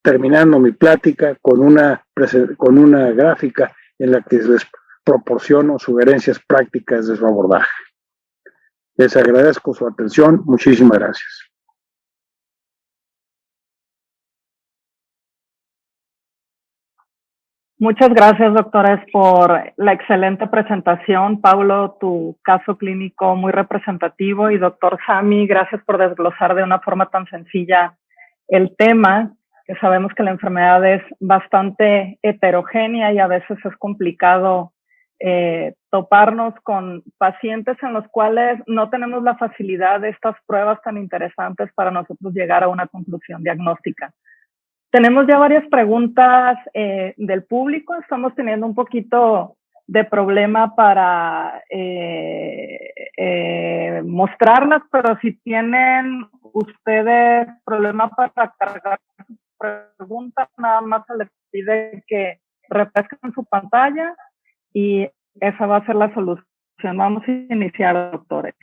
terminando mi plática con una gráfica en la que les proporciono sugerencias prácticas de su abordaje. Les agradezco su atención. Muchísimas gracias. Muchas gracias, doctores, por la excelente presentación. Paulo, tu caso clínico muy representativo, y doctor Sami, gracias por desglosar de una forma tan sencilla el tema, que sabemos que la enfermedad es bastante heterogénea y a veces es complicado toparnos con pacientes en los cuales no tenemos la facilidad de estas pruebas tan interesantes para nosotros llegar a una conclusión diagnóstica. Tenemos ya varias preguntas del público. Estamos teniendo un poquito de problema para mostrarlas, pero si tienen ustedes problema para cargar preguntas, nada más se les pide que refresquen su pantalla y esa va a ser la solución. Vamos a iniciar, doctores.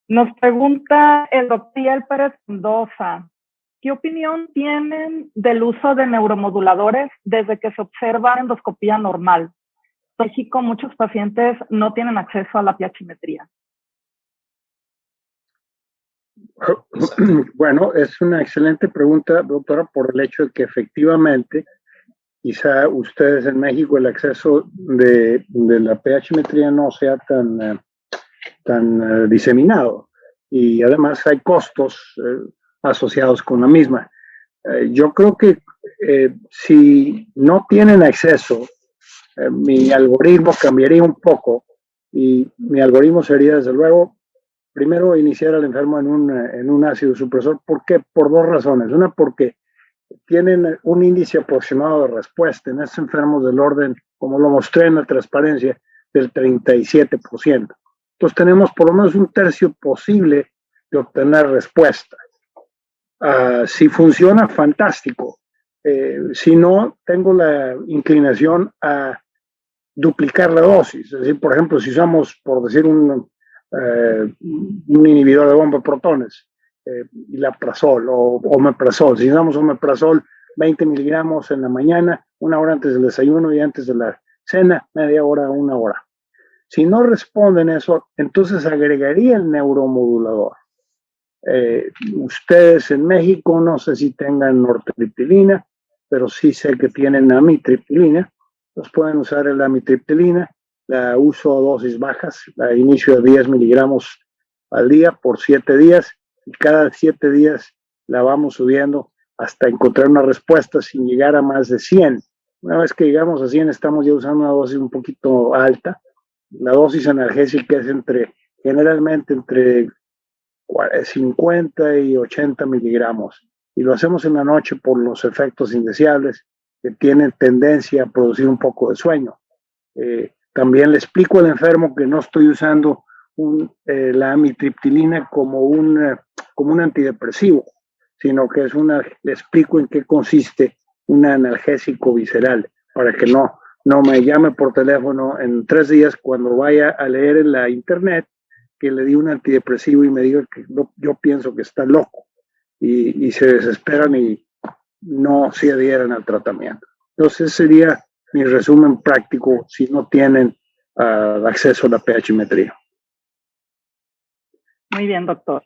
Nos pregunta el doctor Miguel Pérez Mendoza: ¿qué opinión tienen del uso de neuromoduladores desde que se observa endoscopía normal? En México, muchos pacientes no tienen acceso a la pH-metría. Bueno, es una excelente pregunta, doctora, por el hecho de que efectivamente, quizá ustedes en México el acceso de la pH-metría no sea tan diseminado, y además hay costos asociados con la misma. Yo creo que si no tienen acceso, mi algoritmo cambiaría un poco, y mi algoritmo sería, desde luego, primero iniciar al enfermo en un ácido supresor. ¿Por qué? Por dos razones. Una, porque tienen un índice aproximado de respuesta en estos enfermos del orden, como lo mostré en la transparencia, del 37%. Entonces tenemos por lo menos un tercio posible de obtener respuesta. Si funciona, fantástico. Si no, tengo la inclinación a duplicar la dosis. Es decir, por ejemplo, si usamos, por decir, un inhibidor de bomba de protones, ilaprazol o omeprazol. Si usamos omeprazol, 20 miligramos en la mañana, 1 hora antes del desayuno y antes de la cena, media hora, 1 hora. Si no responden eso, entonces agregaría el neuromodulador. Ustedes en México no sé si tengan nortriptilina, pero sí sé que tienen amitriptilina. Los pueden usar la amitriptilina. La uso a dosis bajas, la inicio de 10 miligramos al día por 7 días, y cada 7 días la vamos subiendo hasta encontrar una respuesta sin llegar a más de 100. Una vez que llegamos a 100, estamos ya usando una dosis un poquito alta. La dosis analgésica es generalmente entre 50 y 80 miligramos, y lo hacemos en la noche por los efectos indeseables que tienen tendencia a producir un poco de sueño. También le explico al enfermo que no estoy usando la amitriptilina como un antidepresivo, sino que le explico en qué consiste un analgésico visceral, para que no me llame por teléfono en 3 días cuando vaya a leer en la internet que le di un antidepresivo y me diga que yo pienso que está loco, y se desesperan y no se adhieren al tratamiento. Entonces sería mi resumen práctico si no tienen acceso a la pH-metría. Muy bien, doctor.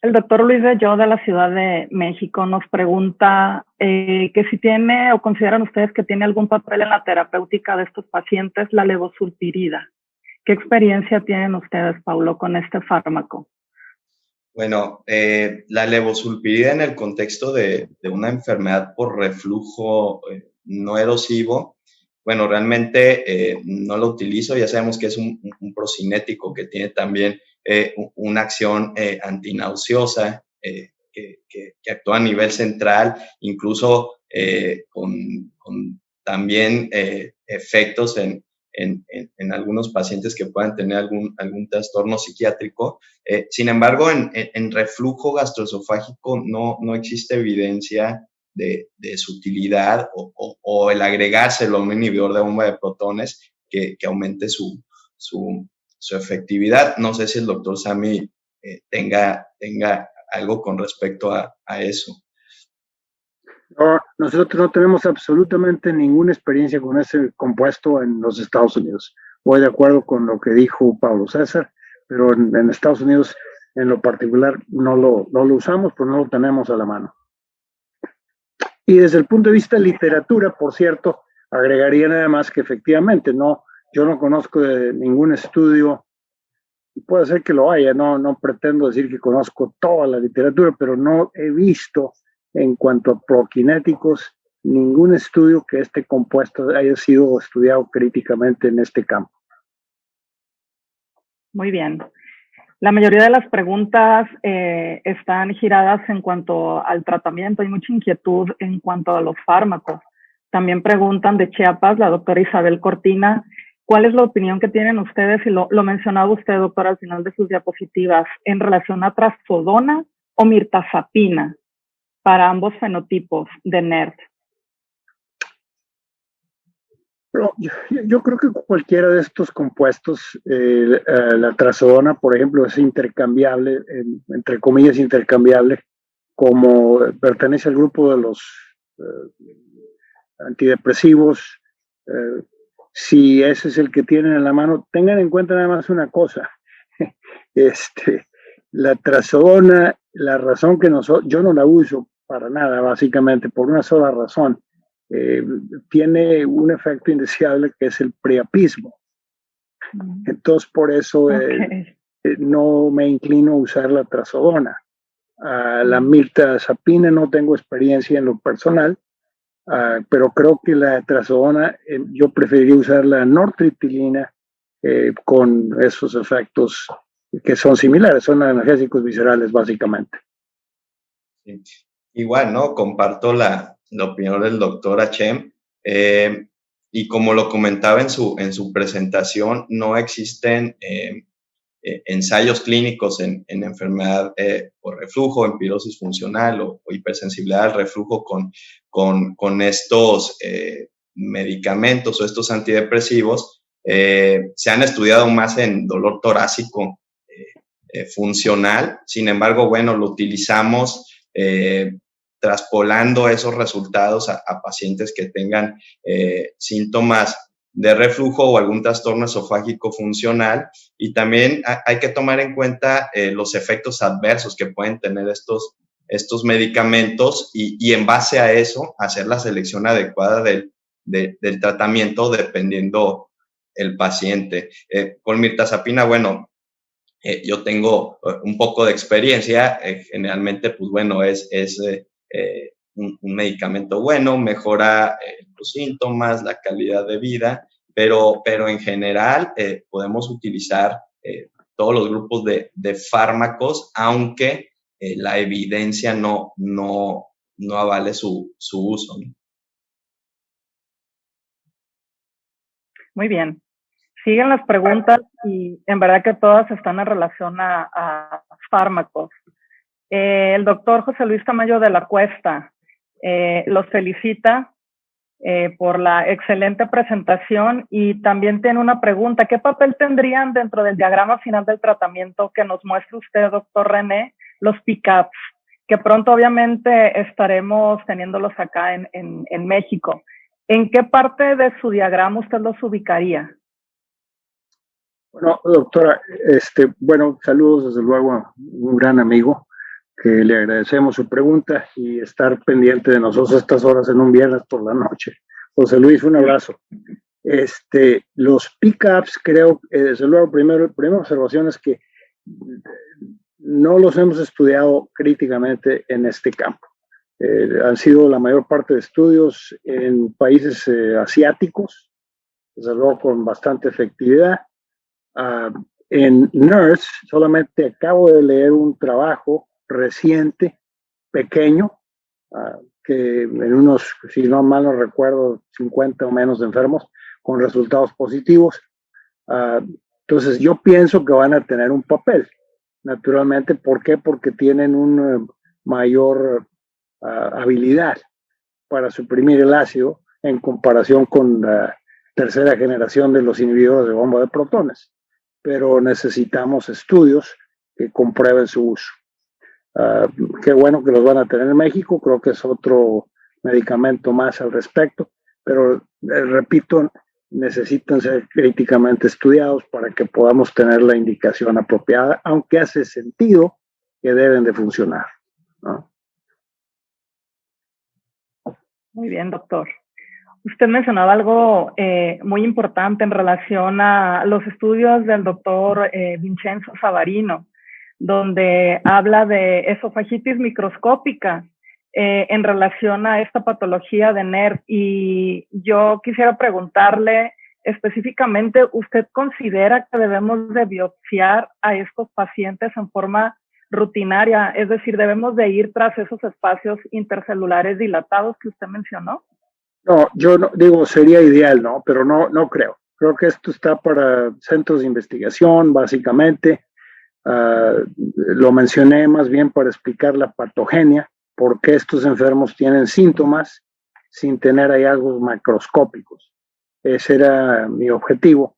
El doctor Luis Bello, de la Ciudad de México, nos pregunta que si tiene o consideran ustedes que tiene algún papel en la terapéutica de estos pacientes la levosulpirida. ¿Qué experiencia tienen ustedes, Paulo, con este fármaco? Bueno, la levosulpirida en el contexto de una enfermedad por reflujo no erosivo, bueno, realmente no lo utilizo. Ya sabemos que es un procinético que tiene también una acción antinauseosa que actúa a nivel central, incluso con también efectos en algunos pacientes que puedan tener algún trastorno psiquiátrico. Sin embargo, en reflujo gastroesofágico no existe evidencia de su utilidad o el agregárselo a un inhibidor de bomba de protones que aumente su efectividad. No sé si el doctor Sami tenga algo con respecto a eso. No, nosotros no tenemos absolutamente ninguna experiencia con ese compuesto en los Estados Unidos. Voy de acuerdo con lo que dijo Pablo César, pero en Estados Unidos en lo particular no lo usamos, pero no lo tenemos a la mano. Y desde el punto de vista de literatura, por cierto, agregaría nada más que efectivamente yo no conozco de ningún estudio, puede ser que lo haya, no pretendo decir que conozco toda la literatura, pero no he visto en cuanto a prokinéticos ningún estudio que este compuesto haya sido estudiado críticamente en este campo. Muy bien. La mayoría de las preguntas están giradas en cuanto al tratamiento. Hay mucha inquietud en cuanto a los fármacos. También preguntan de Chiapas, la doctora Isabel Cortina, ¿cuál es la opinión que tienen ustedes? Y lo mencionaba usted, doctora, al final de sus diapositivas, en relación a trazodona o mirtazapina para ambos fenotipos de NERD. Pero yo creo que cualquiera de estos compuestos, la trazodona, por ejemplo, es intercambiable, entre comillas intercambiable, como pertenece al grupo de los antidepresivos. Si ese es el que tienen en la mano, tengan en cuenta nada más una cosa. La trazodona, la razón que yo no la uso para nada, básicamente, por una sola razón. Tiene un efecto indeseable que es el priapismo. Entonces, por eso no me inclino a usar la trazodona. La mirtazapina no tengo experiencia en lo personal, pero creo que la trazodona, yo preferiría usar la nortriptilina con esos efectos que son similares, son analgésicos viscerales básicamente. Sí. Igual, ¿no? Comparto la opinión del doctor Hachem. Y como lo comentaba en su presentación, no existen ensayos clínicos en enfermedad por reflujo, en pirosis funcional o hipersensibilidad al reflujo con estos medicamentos o estos antidepresivos. Se han estudiado más en dolor torácico funcional. Sin embargo, bueno, lo utilizamos traspolando esos resultados a pacientes que tengan síntomas de reflujo o algún trastorno esofágico funcional. Y también hay que tomar en cuenta los efectos adversos que pueden tener estos medicamentos y en base a eso hacer la selección adecuada del tratamiento dependiendo el paciente. Con mirtazapina, bueno, yo tengo un poco de experiencia, generalmente, pues bueno, es un medicamento bueno, mejora los síntomas, la calidad de vida, pero en general podemos utilizar todos los grupos de fármacos, aunque la evidencia no avale su uso. Muy bien. Siguen las preguntas y en verdad que todas están en relación a fármacos. El doctor José Luis Tamayo de la Cuesta los felicita por la excelente presentación y también tiene una pregunta. ¿Qué papel tendrían dentro del diagrama final del tratamiento que nos muestre usted, doctor René, los PCAPs? Que pronto obviamente estaremos teniéndolos acá en México. ¿En qué parte de su diagrama usted los ubicaría? Bueno, doctora, bueno, saludos desde luego a un gran amigo que le agradecemos su pregunta y estar pendiente de nosotros a estas horas en un viernes por la noche. José Luis, un abrazo. Los PCAPs, creo, desde luego, primera observación es que no los hemos estudiado críticamente en este campo. Han sido la mayor parte de estudios en países asiáticos, desde luego con bastante efectividad. En NERS, solamente acabo de leer un trabajo reciente, pequeño, que en unos, si no mal no recuerdo, 50 o menos enfermos, con resultados positivos. Entonces, yo pienso que van a tener un papel, naturalmente. ¿Por qué? Porque tienen una mayor habilidad para suprimir el ácido en comparación con la tercera generación de los inhibidores de bomba de protones. Pero necesitamos estudios que comprueben su uso. Qué bueno que los van a tener en México, creo que es otro medicamento más al respecto, pero repito, necesitan ser críticamente estudiados para que podamos tener la indicación apropiada, aunque hace sentido que deben de funcionar, ¿no? Muy bien, doctor. Usted mencionaba algo muy importante en relación a los estudios del doctor Vincenzo Savarino, donde habla de esofagitis microscópica en relación a esta patología de NERV. Y yo quisiera preguntarle específicamente, ¿usted considera que debemos de biopsiar a estos pacientes en forma rutinaria? Es decir, ¿debemos de ir tras esos espacios intercelulares dilatados que usted mencionó? No, yo no, digo, sería ideal, ¿no? Pero no creo. Creo que esto está para centros de investigación, básicamente. Lo mencioné más bien para explicar la patogenia, por qué estos enfermos tienen síntomas sin tener hallazgos macroscópicos. Ese era mi objetivo.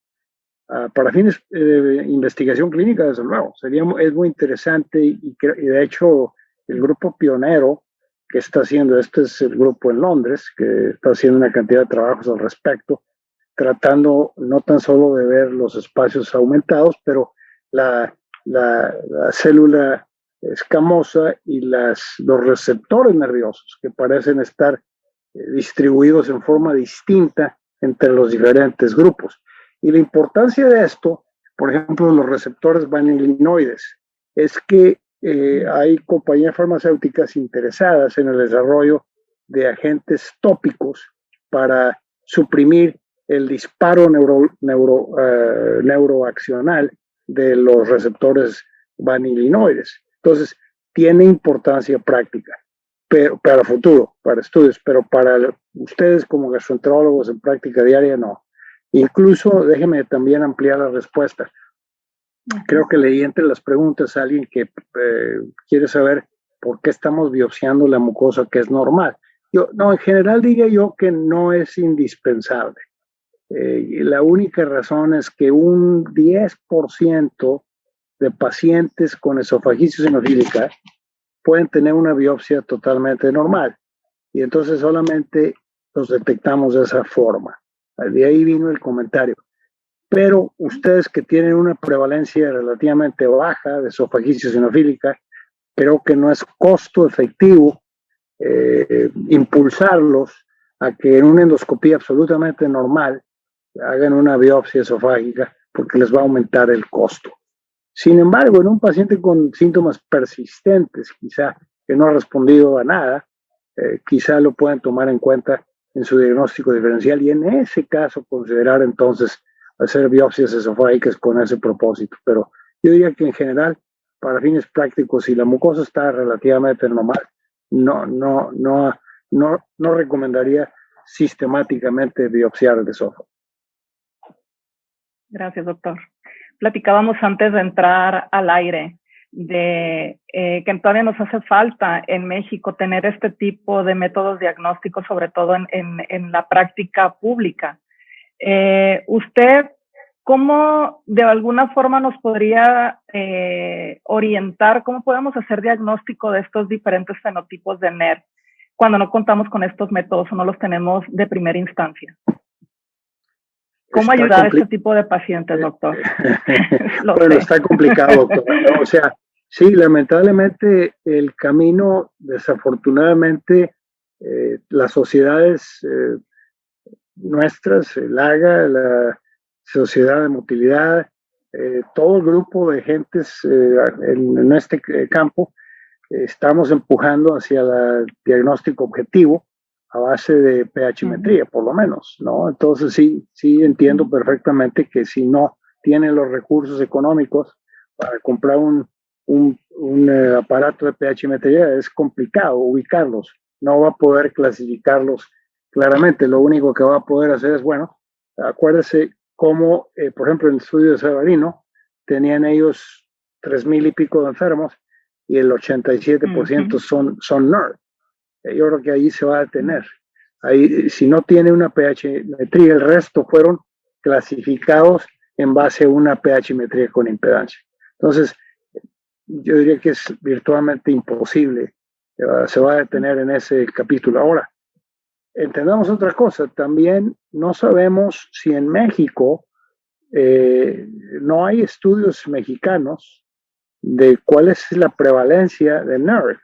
Para fines de investigación clínica, desde luego, es muy interesante y de hecho el grupo pionero que está haciendo, este es el grupo en Londres, que está haciendo una cantidad de trabajos al respecto, tratando no tan solo de ver los espacios aumentados, pero la célula escamosa y los receptores nerviosos que parecen estar distribuidos en forma distinta entre los diferentes grupos. Y la importancia de esto, por ejemplo, los receptores vanilinoides, es que hay compañías farmacéuticas interesadas en el desarrollo de agentes tópicos para suprimir el disparo neuroaccional de los receptores vanilinoides. Entonces, tiene importancia práctica, pero para futuro, para estudios, pero para ustedes como gastroenterólogos en práctica diaria, no. Incluso, déjeme también ampliar la respuesta. Creo que leí entre las preguntas a alguien que quiere saber por qué estamos biopsiando la mucosa, que es normal. En general diría yo que no es indispensable. La única razón es que un 10% de pacientes con esofagitis eosinofílica pueden tener una biopsia totalmente normal. Y entonces solamente los detectamos de esa forma. De ahí vino el comentario. Pero ustedes que tienen una prevalencia relativamente baja de esofagitis eosinofílica, creo que no es costo efectivo impulsarlos a que en una endoscopía absolutamente normal hagan una biopsia esofágica porque les va a aumentar el costo. Sin embargo, en un paciente con síntomas persistentes, quizá que no ha respondido a nada, quizá lo puedan tomar en cuenta en su diagnóstico diferencial y en ese caso considerar entonces hacer biopsias esofágicas con ese propósito. Pero yo diría que en general, para fines prácticos, si la mucosa está relativamente normal, no recomendaría sistemáticamente biopsiar el esófago. Gracias, doctor. Platicábamos antes de entrar al aire de que todavía nos hace falta en México tener este tipo de métodos diagnósticos, sobre todo en la práctica pública. ¿Usted cómo de alguna forma nos podría orientar cómo podemos hacer diagnóstico de estos diferentes fenotipos de NERV cuando no contamos con estos métodos o no los tenemos de primera instancia? ¿Cómo ayudar a este tipo de pacientes, doctor? Bueno, está complicado, doctor. O sea, sí, lamentablemente el camino, desafortunadamente, las sociedades nuestras, el AGA, la Sociedad de Motilidad, todo el grupo de gentes en este campo, estamos empujando hacia el diagnóstico objetivo a base de pHmetría, por lo menos, ¿no? Entonces sí entiendo perfectamente que si no tienen los recursos económicos para comprar un aparato de pHmetría, es complicado ubicarlos, no va a poder clasificarlos claramente. Lo único que va a poder hacer es, bueno, acuérdese cómo, por ejemplo, en el estudio de Savarino, tenían ellos 3,000 y pico de enfermos y el 87% son NERV. Yo creo que ahí se va a detener. Ahí, si no tiene una pHmetría, el resto fueron clasificados en base a una pHmetría con impedancia. Entonces, yo diría que es virtualmente imposible. Se va a detener en ese capítulo. Ahora, entendamos otra cosa, también no sabemos si en México no hay estudios mexicanos de cuál es la prevalencia de NERD.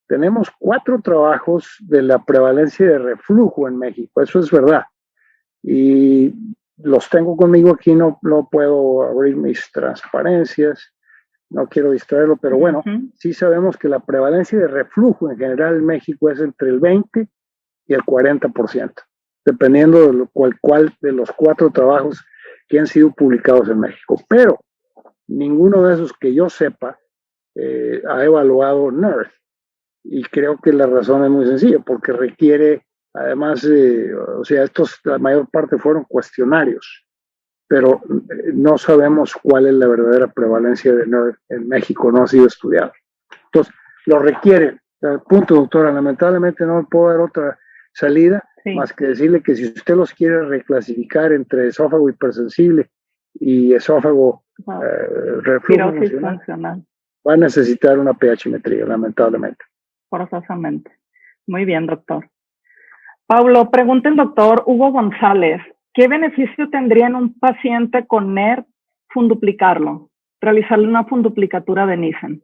Tenemos 4 trabajos de la prevalencia de reflujo en México, eso es verdad. Y los tengo conmigo aquí, no puedo abrir mis transparencias, no quiero distraerlo, pero bueno, sí sabemos que la prevalencia de reflujo en general en México es entre el 20 y el 40%, dependiendo de cuál de los 4 trabajos que han sido publicados en México. Pero ninguno de esos que yo sepa ha evaluado NERD. Y creo que la razón es muy sencilla, porque requiere, además, o sea, estos la mayor parte fueron cuestionarios, pero no sabemos cuál es la verdadera prevalencia de NERD en México, no ha sido estudiado. Entonces, lo requieren. Punto, doctora. Lamentablemente no puedo dar otra salida, más que decirle que si usted los quiere reclasificar entre esófago hipersensible y esófago reflujo funcional, va a necesitar una pHmetría, lamentablemente. Forzosamente. Muy bien, doctor. Pablo, pregunta el doctor Hugo González, ¿qué beneficio tendría en un paciente con NERD funduplicarlo? Realizarle una funduplicatura de Nissen.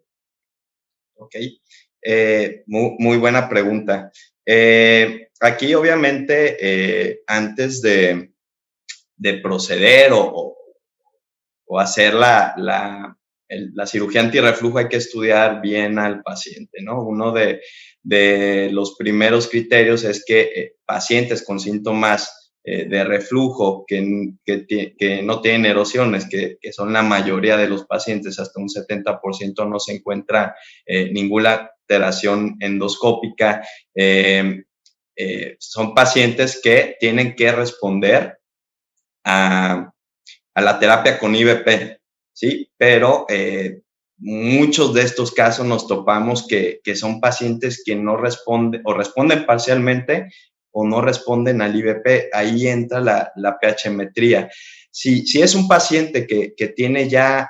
Ok, muy buena pregunta. Aquí, obviamente, antes de proceder o hacer la cirugía antirreflujo, hay que estudiar bien al paciente, ¿no? Uno de los primeros criterios es que pacientes con síntomas de reflujo que no tienen erosiones, que son la mayoría de los pacientes, hasta un 70% no se encuentra ninguna alteración endoscópica, son pacientes que tienen que responder a la terapia con IVP, ¿sí? Pero muchos de estos casos nos topamos que son pacientes que no responden o responden parcialmente o no responden al IVP. Ahí entra la pHmetría. Si es un paciente que tiene ya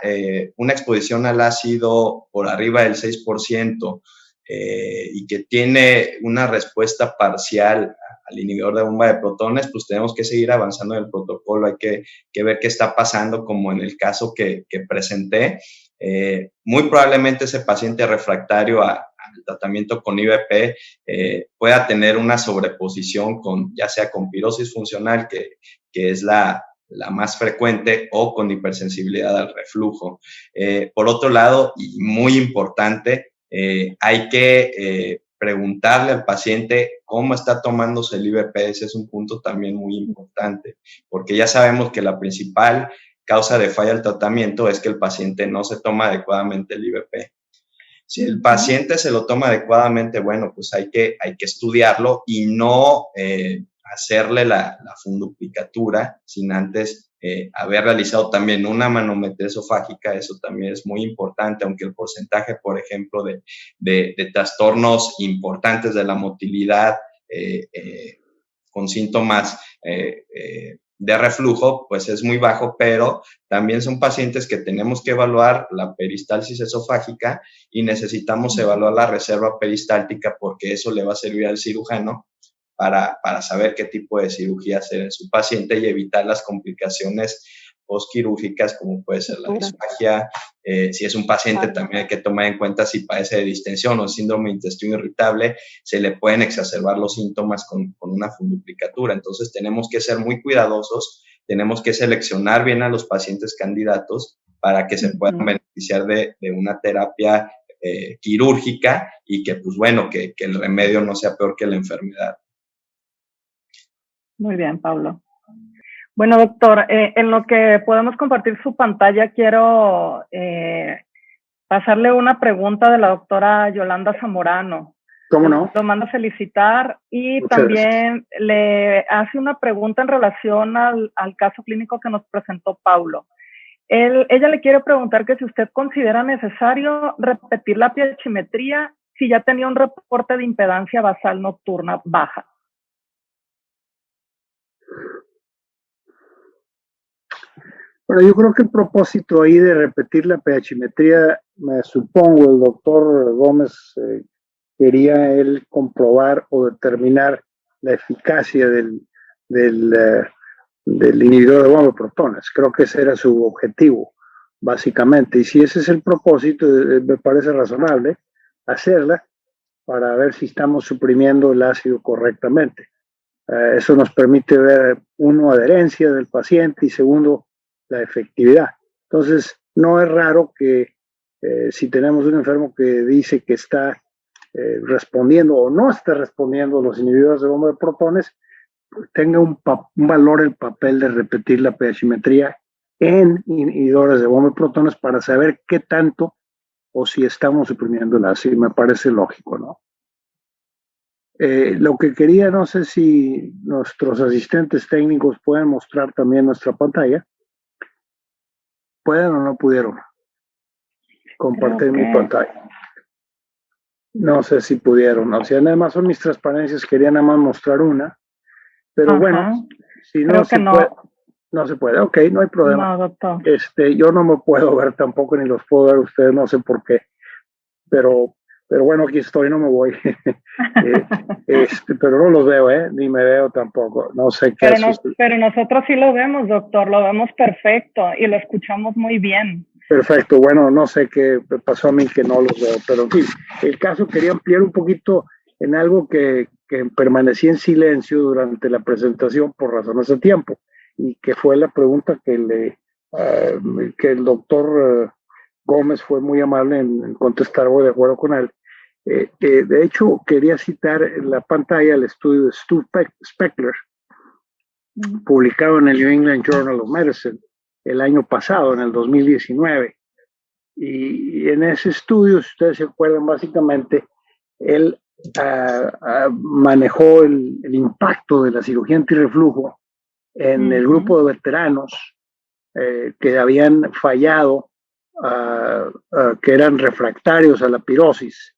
una exposición al ácido por arriba del 6% y que tiene una respuesta parcial al inhibidor de bomba de protones, pues tenemos que seguir avanzando en el protocolo, hay que ver qué está pasando, como en el caso que presenté. Muy probablemente ese paciente refractario al tratamiento con IVP pueda tener una sobreposición ya sea con pirosis funcional, que es la más frecuente, o con hipersensibilidad al reflujo. Por otro lado, y muy importante, hay que preguntarle al paciente cómo está tomándose el IVP. Ese es un punto también muy importante, porque ya sabemos que la principal causa de falla del tratamiento es que el paciente no se toma adecuadamente el IVP. Si el paciente se lo toma adecuadamente, bueno, pues hay que estudiarlo y no hacerle la funduplicatura sin antes haber realizado también una manometría esofágica. Eso también es muy importante, aunque el porcentaje, por ejemplo, de trastornos importantes de la motilidad con síntomas de reflujo, pues es muy bajo, pero también son pacientes que tenemos que evaluar la peristalsis esofágica y necesitamos evaluar la reserva peristáltica, porque eso le va a servir al cirujano para saber qué tipo de cirugía hacer en su paciente y evitar las complicaciones postquirúrgicas, como puede ser la disfagia. Si es un paciente, también hay que tomar en cuenta si padece de distensión o síndrome de intestino irritable, se le pueden exacerbar los síntomas con una funduplicatura. Entonces tenemos que ser muy cuidadosos, tenemos que seleccionar bien a los pacientes candidatos para que se puedan beneficiar de una terapia quirúrgica y que, pues bueno, que el remedio no sea peor que la enfermedad. Muy bien, Pablo. Bueno, doctor, en lo que podemos compartir su pantalla, quiero pasarle una pregunta de la doctora Yolanda Zamorano. ¿Cómo no? Lo manda a felicitar y Muchas también le hace una pregunta en relación al caso clínico que nos presentó Pablo. Ella le quiere preguntar que si usted considera necesario repetir la pHmetría si ya tenía un reporte de impedancia basal nocturna baja. Bueno, yo creo que el propósito ahí de repetir la pHmetría, me supongo el doctor Gómez quería él comprobar o determinar la eficacia del inhibidor de bomba de protones. Creo que ese era su objetivo, básicamente. Y si ese es el propósito, me parece razonable hacerla para ver si estamos suprimiendo el ácido correctamente. Eso nos permite ver, uno, adherencia del paciente y segundo, la efectividad. Entonces, no es raro que si tenemos un enfermo que dice que está respondiendo o no está respondiendo a los inhibidores de bomba de protones, tenga un valor el papel de repetir la pHimetría en inhibidores de bomba de protones para saber qué tanto o si estamos suprimiendo el ácido. Me parece lógico, ¿no? Lo que quería, no sé si nuestros asistentes técnicos pueden mostrar también nuestra pantalla. ¿Pueden o no pudieron compartir mi pantalla? No sé si pudieron. O sea, nada más son mis transparencias. Quería nada más mostrar una. Pero bueno, si no se puede, no se puede. Ok, no hay problema. No, doctor. Yo no me puedo ver tampoco, ni los puedo ver ustedes, no sé por qué. Pero bueno, aquí estoy, no me voy. Pero no los veo, ni me veo tampoco. No sé qué pero nosotros sí lo vemos, doctor, lo vemos perfecto y lo escuchamos muy bien. Perfecto, bueno, no sé qué pasó a mí que no los veo, pero en fin, el caso quería ampliar un poquito en algo que permanecí en silencio durante la presentación por razones de tiempo, y que fue la pregunta que el doctor Gómez fue muy amable en contestar, voy de acuerdo con él. De hecho, quería citar en la pantalla el estudio de Stu Speckler, publicado en el New England Journal of Medicine el año pasado, en el 2019. Y en ese estudio, si ustedes se acuerdan, básicamente, él manejó el impacto de la cirugía antirreflujo en el grupo de veteranos que habían fallado, que eran refractarios a la pirosis.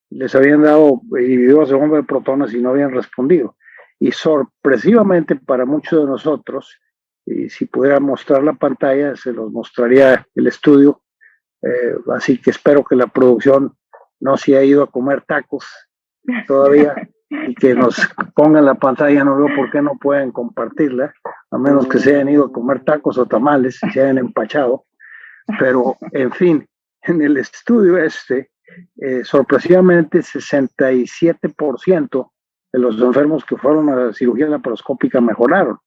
Les habían dado inhibidores de bomba de protones y no habían respondido. Y sorpresivamente para muchos de nosotros, y si pudiera mostrar la pantalla, se los mostraría el estudio. Así que espero que la producción no se haya ido a comer tacos todavía y que nos pongan la pantalla. No veo por qué no pueden compartirla, a menos que se hayan ido a comer tacos o tamales, se hayan empachado. Pero, en fin, en el estudio sorpresivamente 67% de los enfermos que fueron a la cirugía laparoscópica mejoraron,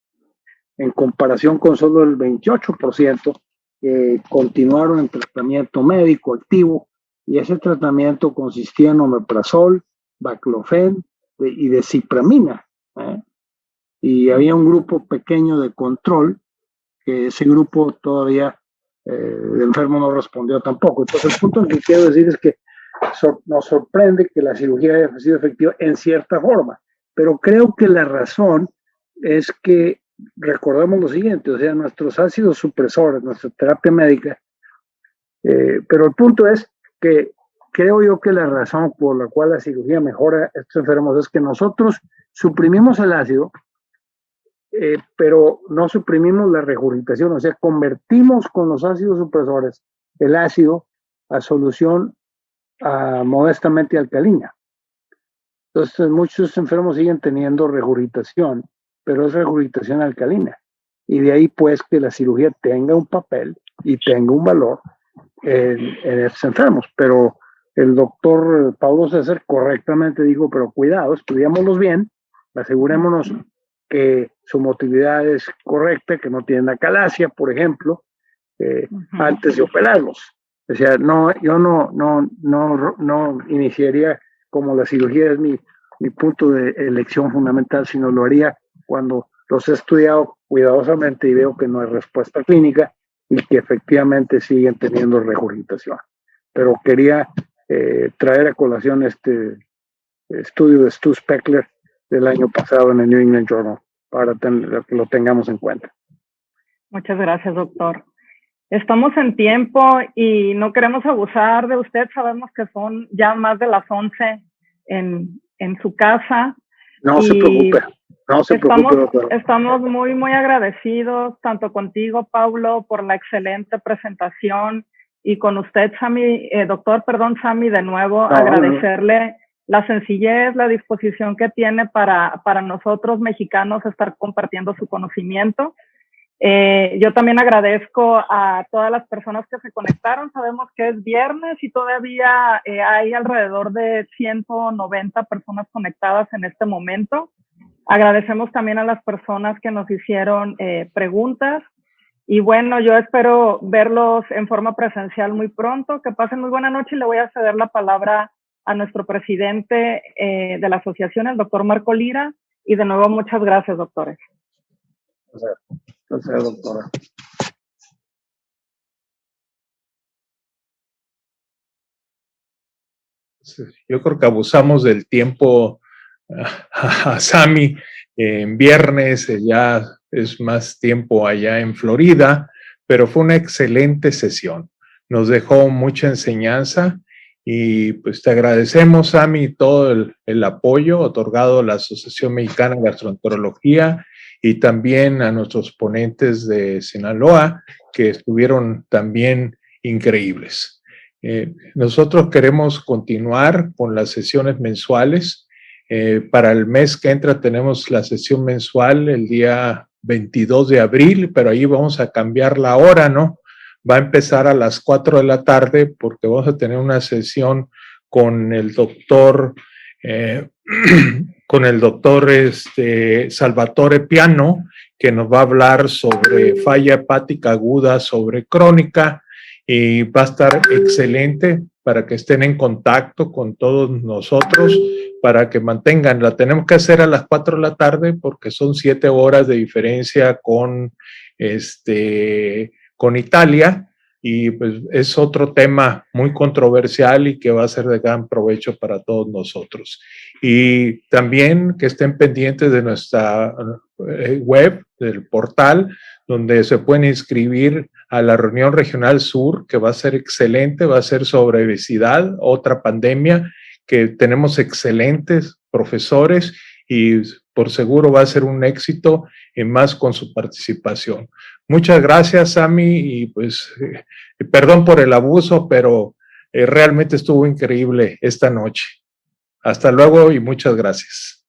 en comparación con solo el 28% que continuaron en tratamiento médico activo, y ese tratamiento consistía en omeprazol, baclofen y de cipramina. Y había un grupo pequeño de control, que ese grupo todavía el enfermo no respondió tampoco. Entonces, el punto que quiero decir es que nos sorprende que la cirugía haya sido efectiva en cierta forma, pero creo que la razón es que recordemos lo siguiente, o sea, nuestros ácidos supresores, nuestra terapia médica, pero el punto es que creo yo que la razón por la cual la cirugía mejora a estos enfermos es que nosotros suprimimos el ácido, pero no suprimimos la regurgitación, o sea, convertimos con los ácidos supresores el ácido a solución modestamente alcalina. Entonces, muchos enfermos siguen teniendo regurgitación, pero es regurgitación alcalina. Y de ahí, pues, que la cirugía tenga un papel y tenga un valor en estos enfermos. Pero el doctor Paulo César correctamente dijo, pero cuidado, estudiémoslos bien, asegurémonos que su motilidad es correcta, que no tienen acalasia, por ejemplo, antes de operarlos. O sea, yo no iniciaría, como la cirugía es mi punto de elección fundamental, sino lo haría cuando los he estudiado cuidadosamente y veo que no hay respuesta clínica y que efectivamente siguen teniendo regurgitación. Pero quería traer a colación este estudio de Stu Speckler del año pasado en el New England Journal para que lo tengamos en cuenta. Muchas gracias, doctor. Estamos en tiempo y no queremos abusar de usted. Sabemos que son ya más de las 11 en su casa. No se preocupe. No se preocupe, doctor. Estamos muy, muy agradecidos tanto contigo, Paulo, por la excelente presentación, y con usted, Sammy, doctor, Sammy, de nuevo agradecerle la sencillez, la disposición que tiene para nosotros mexicanos estar compartiendo su conocimiento. Yo también agradezco a todas las personas que se conectaron. Sabemos que es viernes y todavía hay alrededor de 190 personas conectadas en este momento. Agradecemos también a las personas que nos hicieron preguntas. Y bueno, yo espero verlos en forma presencial muy pronto. Que pasen muy buena noche y le voy a ceder la palabra a nuestro presidente de la asociación, el doctor Marco Lira. Y de nuevo, muchas gracias, doctores. Gracias, doctora. Yo creo que abusamos del tiempo a Sammy en viernes, ya es más tiempo allá en Florida, pero fue una excelente sesión. Nos dejó mucha enseñanza y pues te agradecemos, Sammy, todo el apoyo otorgado a la Asociación Mexicana de Gastroenterología y también a nuestros ponentes de Sinaloa, que estuvieron también increíbles. Nosotros queremos continuar con las sesiones mensuales. Para el mes que entra tenemos la sesión mensual el día 22 de abril, pero ahí vamos a cambiar la hora, ¿no? Va a empezar a las 4 de la tarde porque vamos a tener una sesión con el doctor Salvatore Piano, que nos va a hablar sobre falla hepática aguda, sobre crónica, y va a estar excelente para que estén en contacto con todos nosotros, para que mantengan. La tenemos que hacer a las 4 de la tarde porque son 7 horas de diferencia con Italia, y pues es otro tema muy controversial y que va a ser de gran provecho para todos nosotros. Y también que estén pendientes de nuestra web, del portal, donde se pueden inscribir a la reunión regional sur, que va a ser excelente, va a ser sobre obesidad, otra pandemia, que tenemos excelentes profesores y por seguro va a ser un éxito y más con su participación. Muchas gracias, Sammy, y pues perdón por el abuso, pero realmente estuvo increíble esta noche. Hasta luego y muchas gracias.